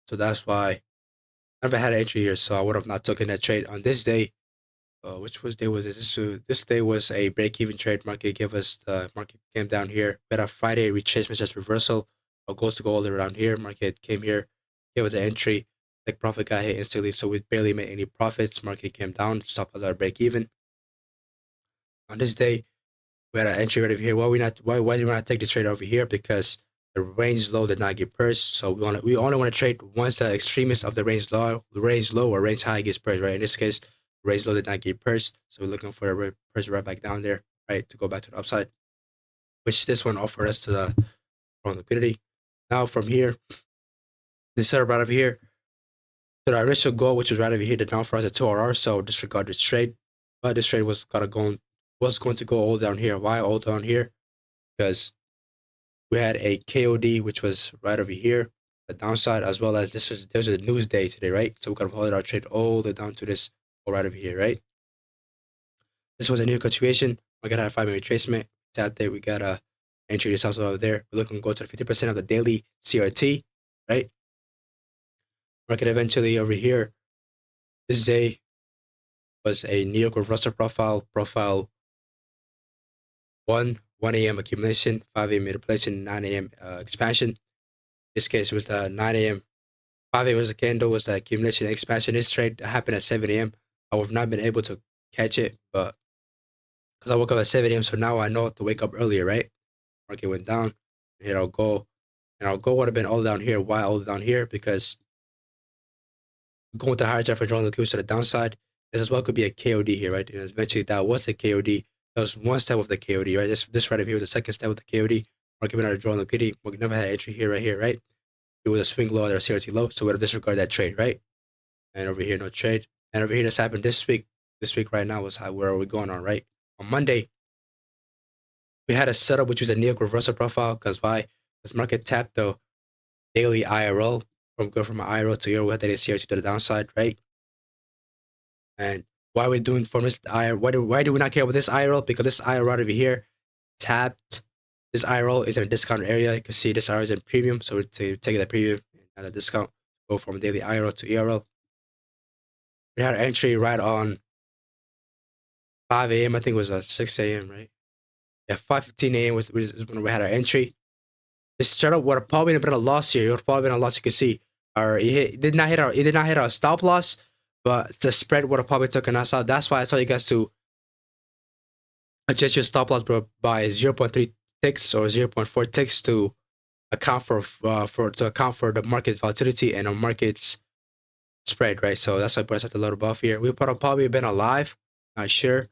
so that's why I never had an entry here, so I would have not taken that trade on this day. Which was day was it? This day was a break-even trade. Market gave us the market came down here. Better Friday retracement just reversal. Our goals to go all the way around here. Market came here, gave us the entry. Like profit got hit instantly, so we barely made any profits. Market came down, stop us our break even. On this day, we had an entry right over here. Why did we not take the trade over here? Because the range low did not get purged. So we only want to trade once the extremist of the range low or range high gets purged, right? In this case, range low did not get purged. So we're looking for a purge right back down there, right? To go back to the upside. Which this one offered us to the strong liquidity. Now from here, this setup right over here, to our initial goal, which was right over here, did not offer us a 2RR, so disregard this trade. But this trade was going to go all down here. Why all down here? Because we had a KOD, which was right over here, the downside, as well as there's a news day today, right? So we could have held our trade all the way down to this, or right over here, right? This was a new continuation. We got a 5-minute retracement. Tap there, we got a entry this house over there. We're looking to go to 50% of the daily CRT, right? Market eventually over here. This day was a New York reversal profile 1 a.m. accumulation, 5 a.m. manipulation, 9 a.m. Expansion. This case was the 9 a.m. 5 a.m. was the candle, was the accumulation and expansion. This trade happened at 7 a.m. I would have not been able to catch it, but because I woke up at 7 a.m., so now I know to wake up earlier, right? Market went down, hit our goal, and our goal would have been all down here. Why all down here? Because going to higher time for drawing the cues to the downside, this as well could be a KOD here, right? And eventually that was a KOD. That was one step of the KOD, right? This right up here was the second step of the KOD. Market went out of drawing liquidity. We never had entry here, right here, right? It was a swing low or a CRT low, so we would have disregarded that trade, right? And over here, no trade. And over here, this happened this week. This week right now was where are we going on, right? On Monday, we had a setup which was a New York reversal profile. Because why? This market tapped the daily IRL from going from an IRL to Euro. We had that CRT to the downside, right? And why are we doing for this IRL? Why do we not care about this IRL? Because this IRL right over here tapped. This IRL is in a discount area. You can see this IRL is in premium. So to take that premium and the discount, go from daily IRL to ERL. We had an entry right on 5 a.m. I think it was 6 a.m. right? Yeah, 5:15 a.m. was when we had our entry. This startup would have probably been a loss here. It would have probably been a loss. You can see, it did not hit our stop loss, but the spread would have probably taken us out. That's why I tell you guys to adjust your stop loss by 0.3 ticks or 0.4 ticks to account for the market volatility and the market's spread, right? So that's why I put us at the lower above here. We would have probably been alive, not sure.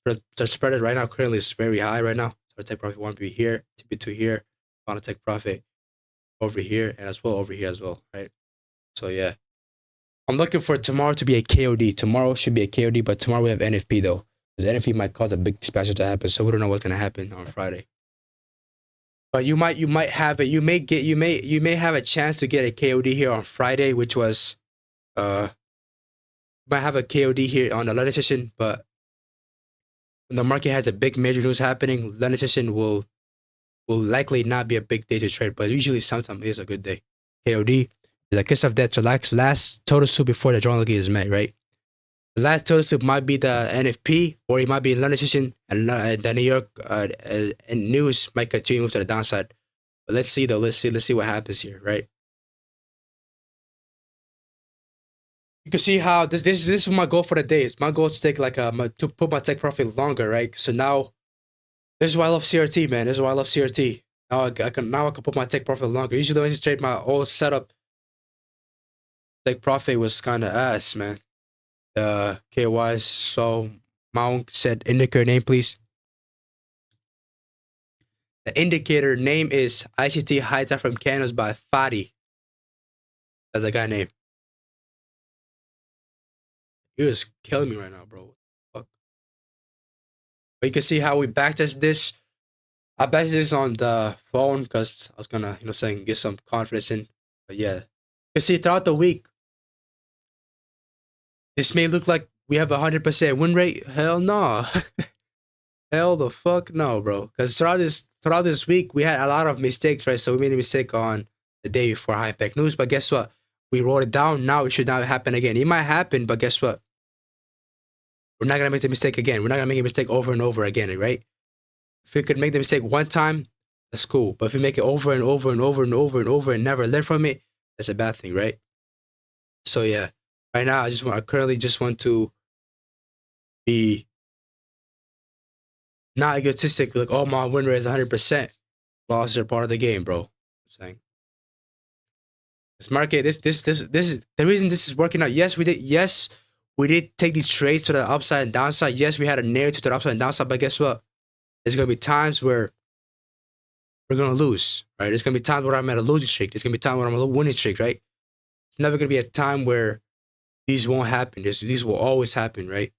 The spread right now currently is very high right now. So take profit 1 be here, 2 be 2 here, final take profit over here and as well over here as well, right? So yeah, I'm looking for tomorrow to be a KOD. Tomorrow should be a KOD, but tomorrow we have NFP though, because NFP might cause a big expansion to happen. So we don't know what's gonna happen on Friday. But you might have it. You may have a chance to get a KOD here on Friday, which was might have a KOD here on the London session, but when the market has a big major news happening, London session will likely not be a big day to trade, but usually sometimes it is a good day. KOD is a kiss of death. So last total soup before the journal is met, right? The last total soup might be the NFP, or it might be London session, and the New York and news might continue to the downside. But let's see though. Let's see what happens here, right? You can see how this is my goal for the day. It's my goal to take to put my take profit longer, right? So now this is why I love CRT, man. This is why I love CRT. Now I can put my take profit longer. Usually when I trade my old setup, take profit was kind of ass, man. KY so Mount said indicator name, please. The indicator name is ICT High Time from Candles by Fadi. That's a guy name. You're just killing me right now, bro. Fuck. But you can see how we backtest this. I backtest this on the phone because I was gonna, get some confidence in. But yeah, you can see throughout the week, this may look like we have 100% win rate. Hell no. Hell the fuck no, bro. Because throughout this week, we had a lot of mistakes, right? So we made a mistake on the day before high impact news. But guess what? We wrote it down. Now it should not happen again. It might happen, but guess what? We're not gonna make the mistake again. We're not gonna make a mistake over and over again, right? If we could make the mistake one time, that's cool. But if we make it over and over and over and over and over and never learn from it, that's a bad thing, right? So yeah, right now I currently just want to be not egotistic, like, oh, my win rate is 100%. Losses are part of the game, bro. I'm saying this market, this is the reason this is working out. Yes, we did take these trades to the upside and downside. Yes, we had a narrative to the upside and downside, but guess what? There's gonna be times where we're gonna lose, right? There's gonna be times where I'm at a losing streak. There's gonna be times where I'm at a winning streak, right? It's never gonna be a time where these won't happen. These will always happen, right?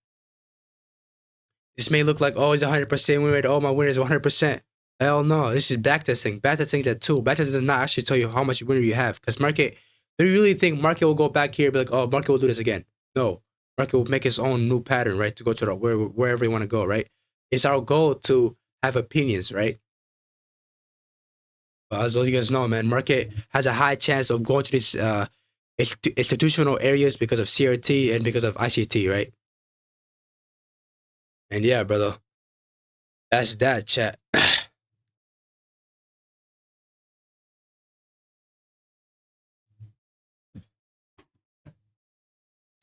This may look like, oh, it's 100% win rate. Oh, my win is 100%. Hell no. This is backtesting. Backtesting that too. Backtesting does not actually tell you how much win you have. Because market, do you really think market will go back here and be like, oh, market will do this again? No. Market will make its own new pattern, right? To go to wherever you want to go, right? It's our goal to have opinions, right? But as all you guys know, man, market has a high chance of going to these institutional areas because of CRT and because of ICT, right? And yeah, brother, that's that, chat.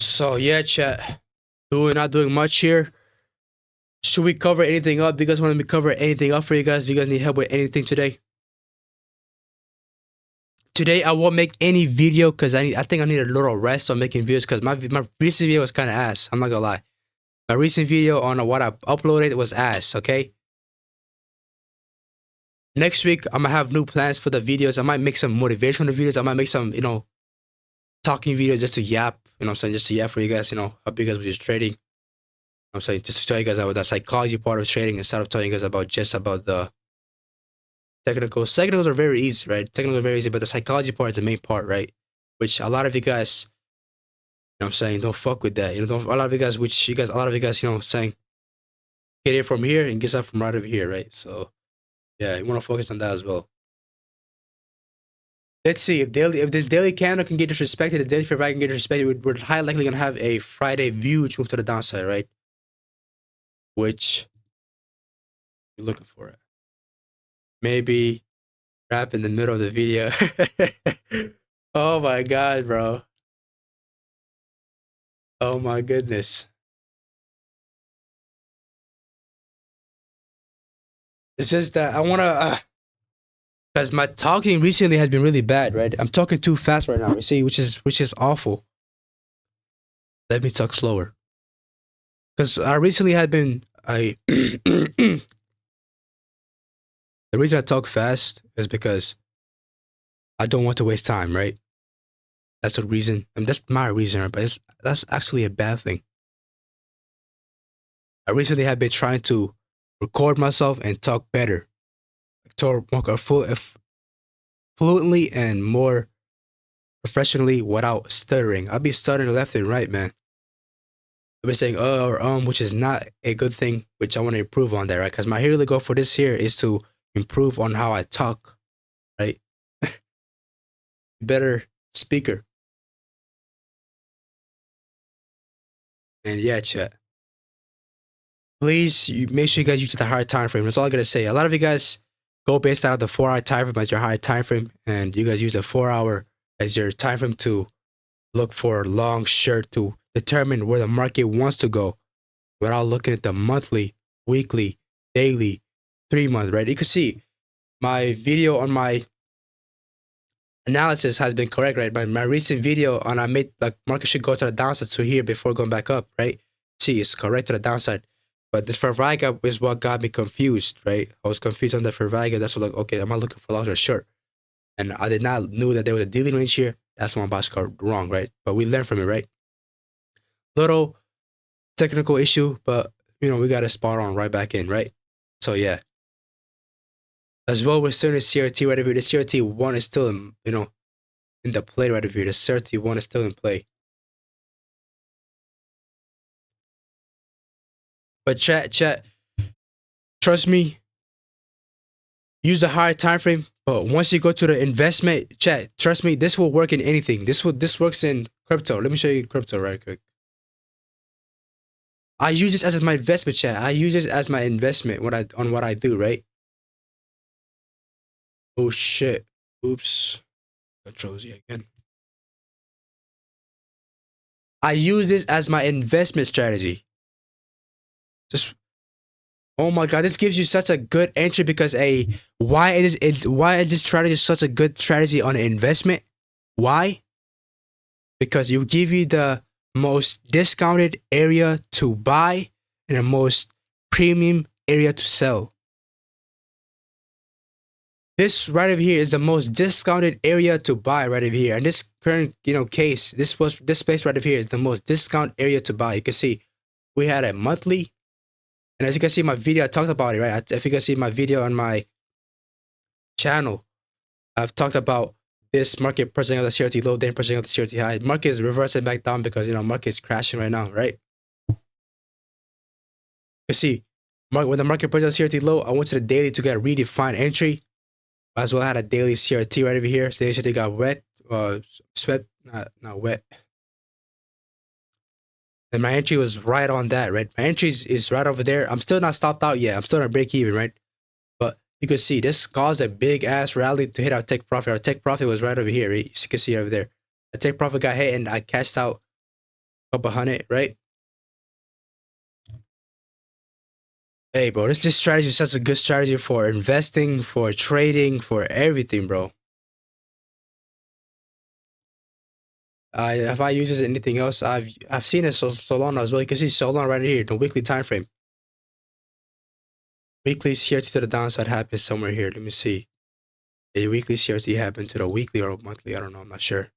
So yeah, chat. Not doing much here. Should we cover anything up? Do you guys want me to cover anything up for you guys? Do you guys need help with anything today? Today I won't make any video because I think I need a little rest on making videos because my recent video was kind of ass. I'm not gonna lie. My recent video on what I uploaded was ass. Okay. Next week I'm gonna have new plans for the videos. I might make some motivational videos. I might make some talking videos just to yap. I'm saying, just to yap for you guys. Help you guys with your trading. I'm saying just to tell you guys about the psychology part of trading instead of telling you guys about the technicals. Technicals are very easy, right? Technicals are very easy, but the psychology part is the main part, right? Which a lot of you guys, I'm saying, don't fuck with that. A lot of you guys, saying, get it from here and get stuff from right over here, right? So, yeah, you want to focus on that as well. Let's see if this daily candle can get disrespected, the daily fair value can get disrespected. We're highly likely gonna have a Friday view which move to the downside, right? which you're looking for it. Maybe rap in the middle of the video. Oh my god, bro. Oh my goodness. It's just that I wanna, because my talking recently has been really bad, right? I'm talking too fast right now. You see, which is awful. Let me talk slower. Because I recently had been the reason I talk fast is because I don't want to waste time, right? That's the reason. I mean, that's my reason, right? But that's actually a bad thing. I recently have been trying to record myself and talk better, talk more fluently and more professionally without stuttering. I'll be stuttering left and right, man. I've been saying or which is not a good thing, which I want to improve on that, right? Because my yearly goal for this year is to improve on how I talk, right? Better speaker. And yeah, chat. Please make sure you guys use the higher time frame. That's all I gotta say. A lot of you guys go based out of the 4-hour time frame as your higher time frame, and you guys use the 4-hour as your time frame to look for long, short to determine where the market wants to go without looking at the monthly, weekly, daily, 3-month, right? You can see my video on my analysis has been correct, right? My recent video on I made like market should go to the downside to here before going back up, right? See, it's correct to the downside. But this fair value gap is what got me confused, right? I was confused on the fair value gap. That's what, like, okay, am I looking for long or short? And I did not knew that there was a dealing range here. That's when my box got wrong, right? But we learned from it, right? Little technical issue, but you know, we got to spot on right back in, right? So yeah. As well, we're seeing the CRT right over here. The CRT 1 is still in, you know, in the play right over here. The CRT 1 is still in play. But chat, trust me, use the higher time frame. But once you go to the investment, chat, trust me, this will work in anything. This works in crypto. Let me show you crypto right quick. I use this as my investment, chat. I use this as my investment on what I do, right? Oh shit. Oops. Control Z again. I use this as my investment strategy. Just, oh my god, this gives you such a good entry because why is this strategy is such a good strategy on investment? Why? Because you give you the most discounted area to buy and the most premium area to sell. This right over here is the most discounted area to buy right over here. And this current, you know, case, this space right over here is the most discount area to buy. You can see we had a monthly, and as you can see my video, I talked about it, right? If you can see my video on my channel, I've talked about this market pressing out the CRT low, then pressing out the CRT high. Market is reversing back down because, you know, market is crashing right now, right? You see, when the market pressed out the CRT low, I went to the daily to get a redefined entry. As well, I had a daily CRT right over here. So daily CRT got wet, swept, not wet. And my entry was right on that, right? My entry is right over there. I'm still not stopped out yet. I'm still on break even, right? But you can see this caused a big ass rally to hit our take profit. Our take profit was right over here, right? You can see over there. The take profit got hit and I cashed out a couple hundred, right? Hey, bro, this strategy is such a good strategy for investing, for trading, for everything, bro. If I use this anything else, I've seen it Solana as well. You can see Solana right here, the weekly time frame. Weekly CRT to the downside happens somewhere here. Let me see. A weekly CRT happened to the weekly or monthly. I don't know. I'm not sure.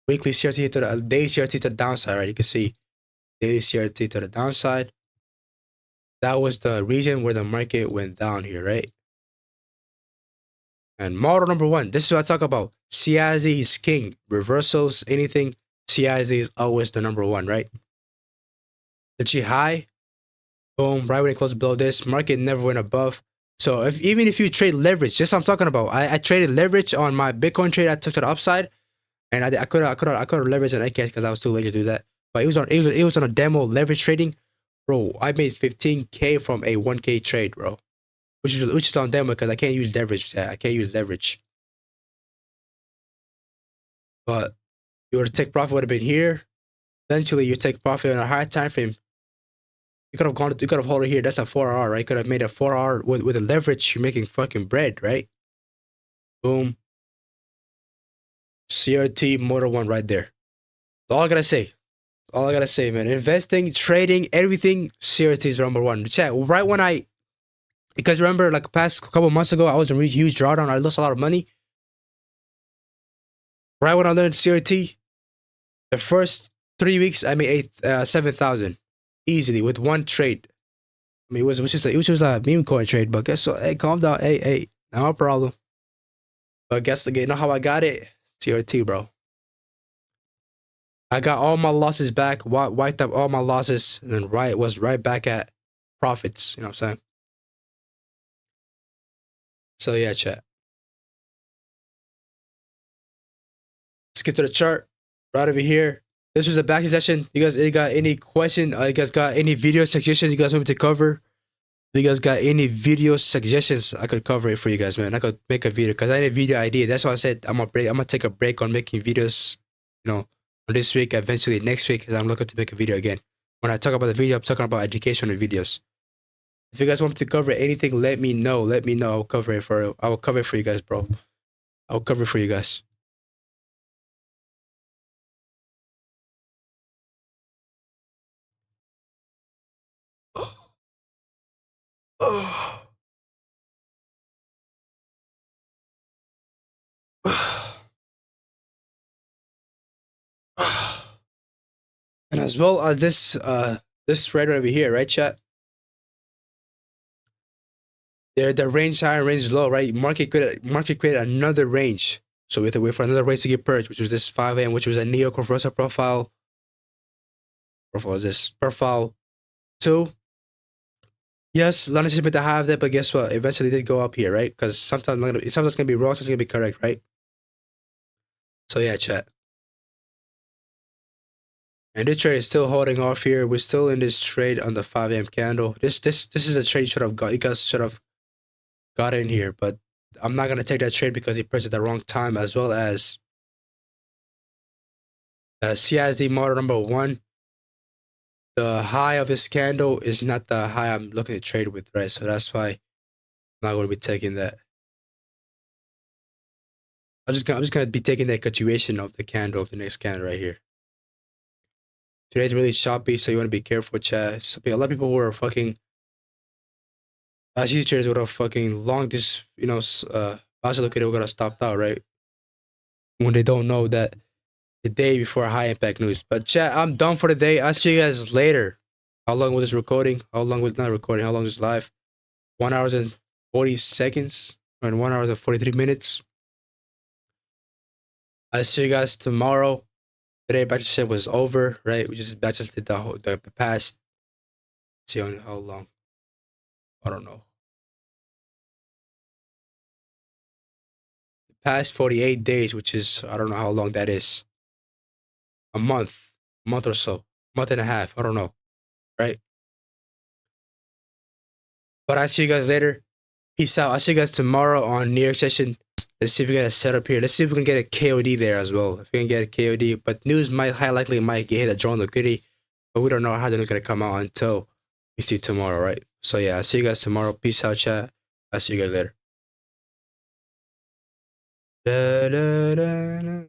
Weekly CRT to the daily CRT to the downside, right? You can see daily CRT to the downside. That was the region where the market went down here, right? And model number 1, this is what I talk about. CIZ is king. Reversals, anything, CIZ is always the number 1, right? The G high, boom, right when it closed below this, market never went above. So even if you trade leverage, this is what I'm talking about. I traded leverage on my Bitcoin trade. I took to the upside, and I could have leveraged an ACAS because I was too late to do that. but it was on a demo leverage trading, bro. I made 15K from a 1K trade, bro, which is on demo because I can't use leverage. I can't use leverage. But your take profit would have been here. Eventually, you take profit on a higher time frame. You could have held it here. That's a 4R, right? You could have made a 4R with a leverage. You're making fucking bread, right? Boom. CRT Motor 1 right there. That's all I gotta say. All I gotta say, man. Investing, trading, everything, CRT is number one. Chat, right when because remember, like past couple months ago, I was in a really huge drawdown. I lost a lot of money. Right when I learned CRT, the first 3 weeks, I made 7,000 easily with one trade. I mean, it was just a meme coin trade, but guess what? Hey, calm down. Hey, no problem. But guess again, you know how I got it? CRT, bro. I got all my losses back, wiped up all my losses, and then was right back at profits. You know what I'm saying? So yeah, chat. Let's get to the chart right over here. This was a back session. You guys got any question? You guys got any video suggestions you guys want me to cover? You guys got any video suggestions? I could cover it for you guys, man. I could make a video because I need a video idea. That's why I said I'm gonna take a break on making videos, you know, this week, eventually next week, because I'm looking to make a video again. When I talk about the video, I'm talking about educational videos. If you guys want me to cover anything, let me know. Let me know. I will cover it for you guys, bro. I'll cover it for you guys. And as well as this thread over here, right, chat? The range high and range low, right? Market created another range. So we have to wait for another range to get purged, which was this 5 a.m., which was a neo converter profile. Profile 2. Yes, Lana should to have that, but guess what? Eventually it did go up here, right? Because sometimes it's gonna be wrong, sometimes it's gonna be correct, right? So yeah, chat. And this trade is still holding off here. We're still in this trade on the 5 a.m. candle. This is a trade you guys should have got in here, but I'm not gonna take that trade because he pressed at the wrong time, as well as CISD model number 1. The high of this candle is not the high I'm looking to trade with, right? So that's why I'm not going to be taking that. I'm just gonna be taking the continuation of the candle of the next candle right here. Today's really choppy, so you want to be careful, chat. So, a lot of people who are fucking these traders would have fucking long this, locator would have stopped out, right? When they don't know that the day before high impact news. But chat, I'm done for the day. I'll see you guys later. How long was this recording? How long was not recording? How long is live? 1 hour and 40 seconds and 1 hour and 43 minutes. I'll see you guys tomorrow. Today batch session was over, right? We just batch did the past. See how long? I don't know. The past 48 days, which is I don't know how long that is. A month or so, month and a half. I don't know, right? But I'll see you guys later. Peace out. I'll see you guys tomorrow on New York session. Let's see if we get a setup here. Let's see if we can get a KOD there as well. If we can get a KOD, but news high likely might get hit a drone liquidity, but we don't know how they're gonna come out until we see tomorrow, right? So yeah, I'll see you guys tomorrow. Peace out, chat. I'll see you guys later. Da, da, da, da.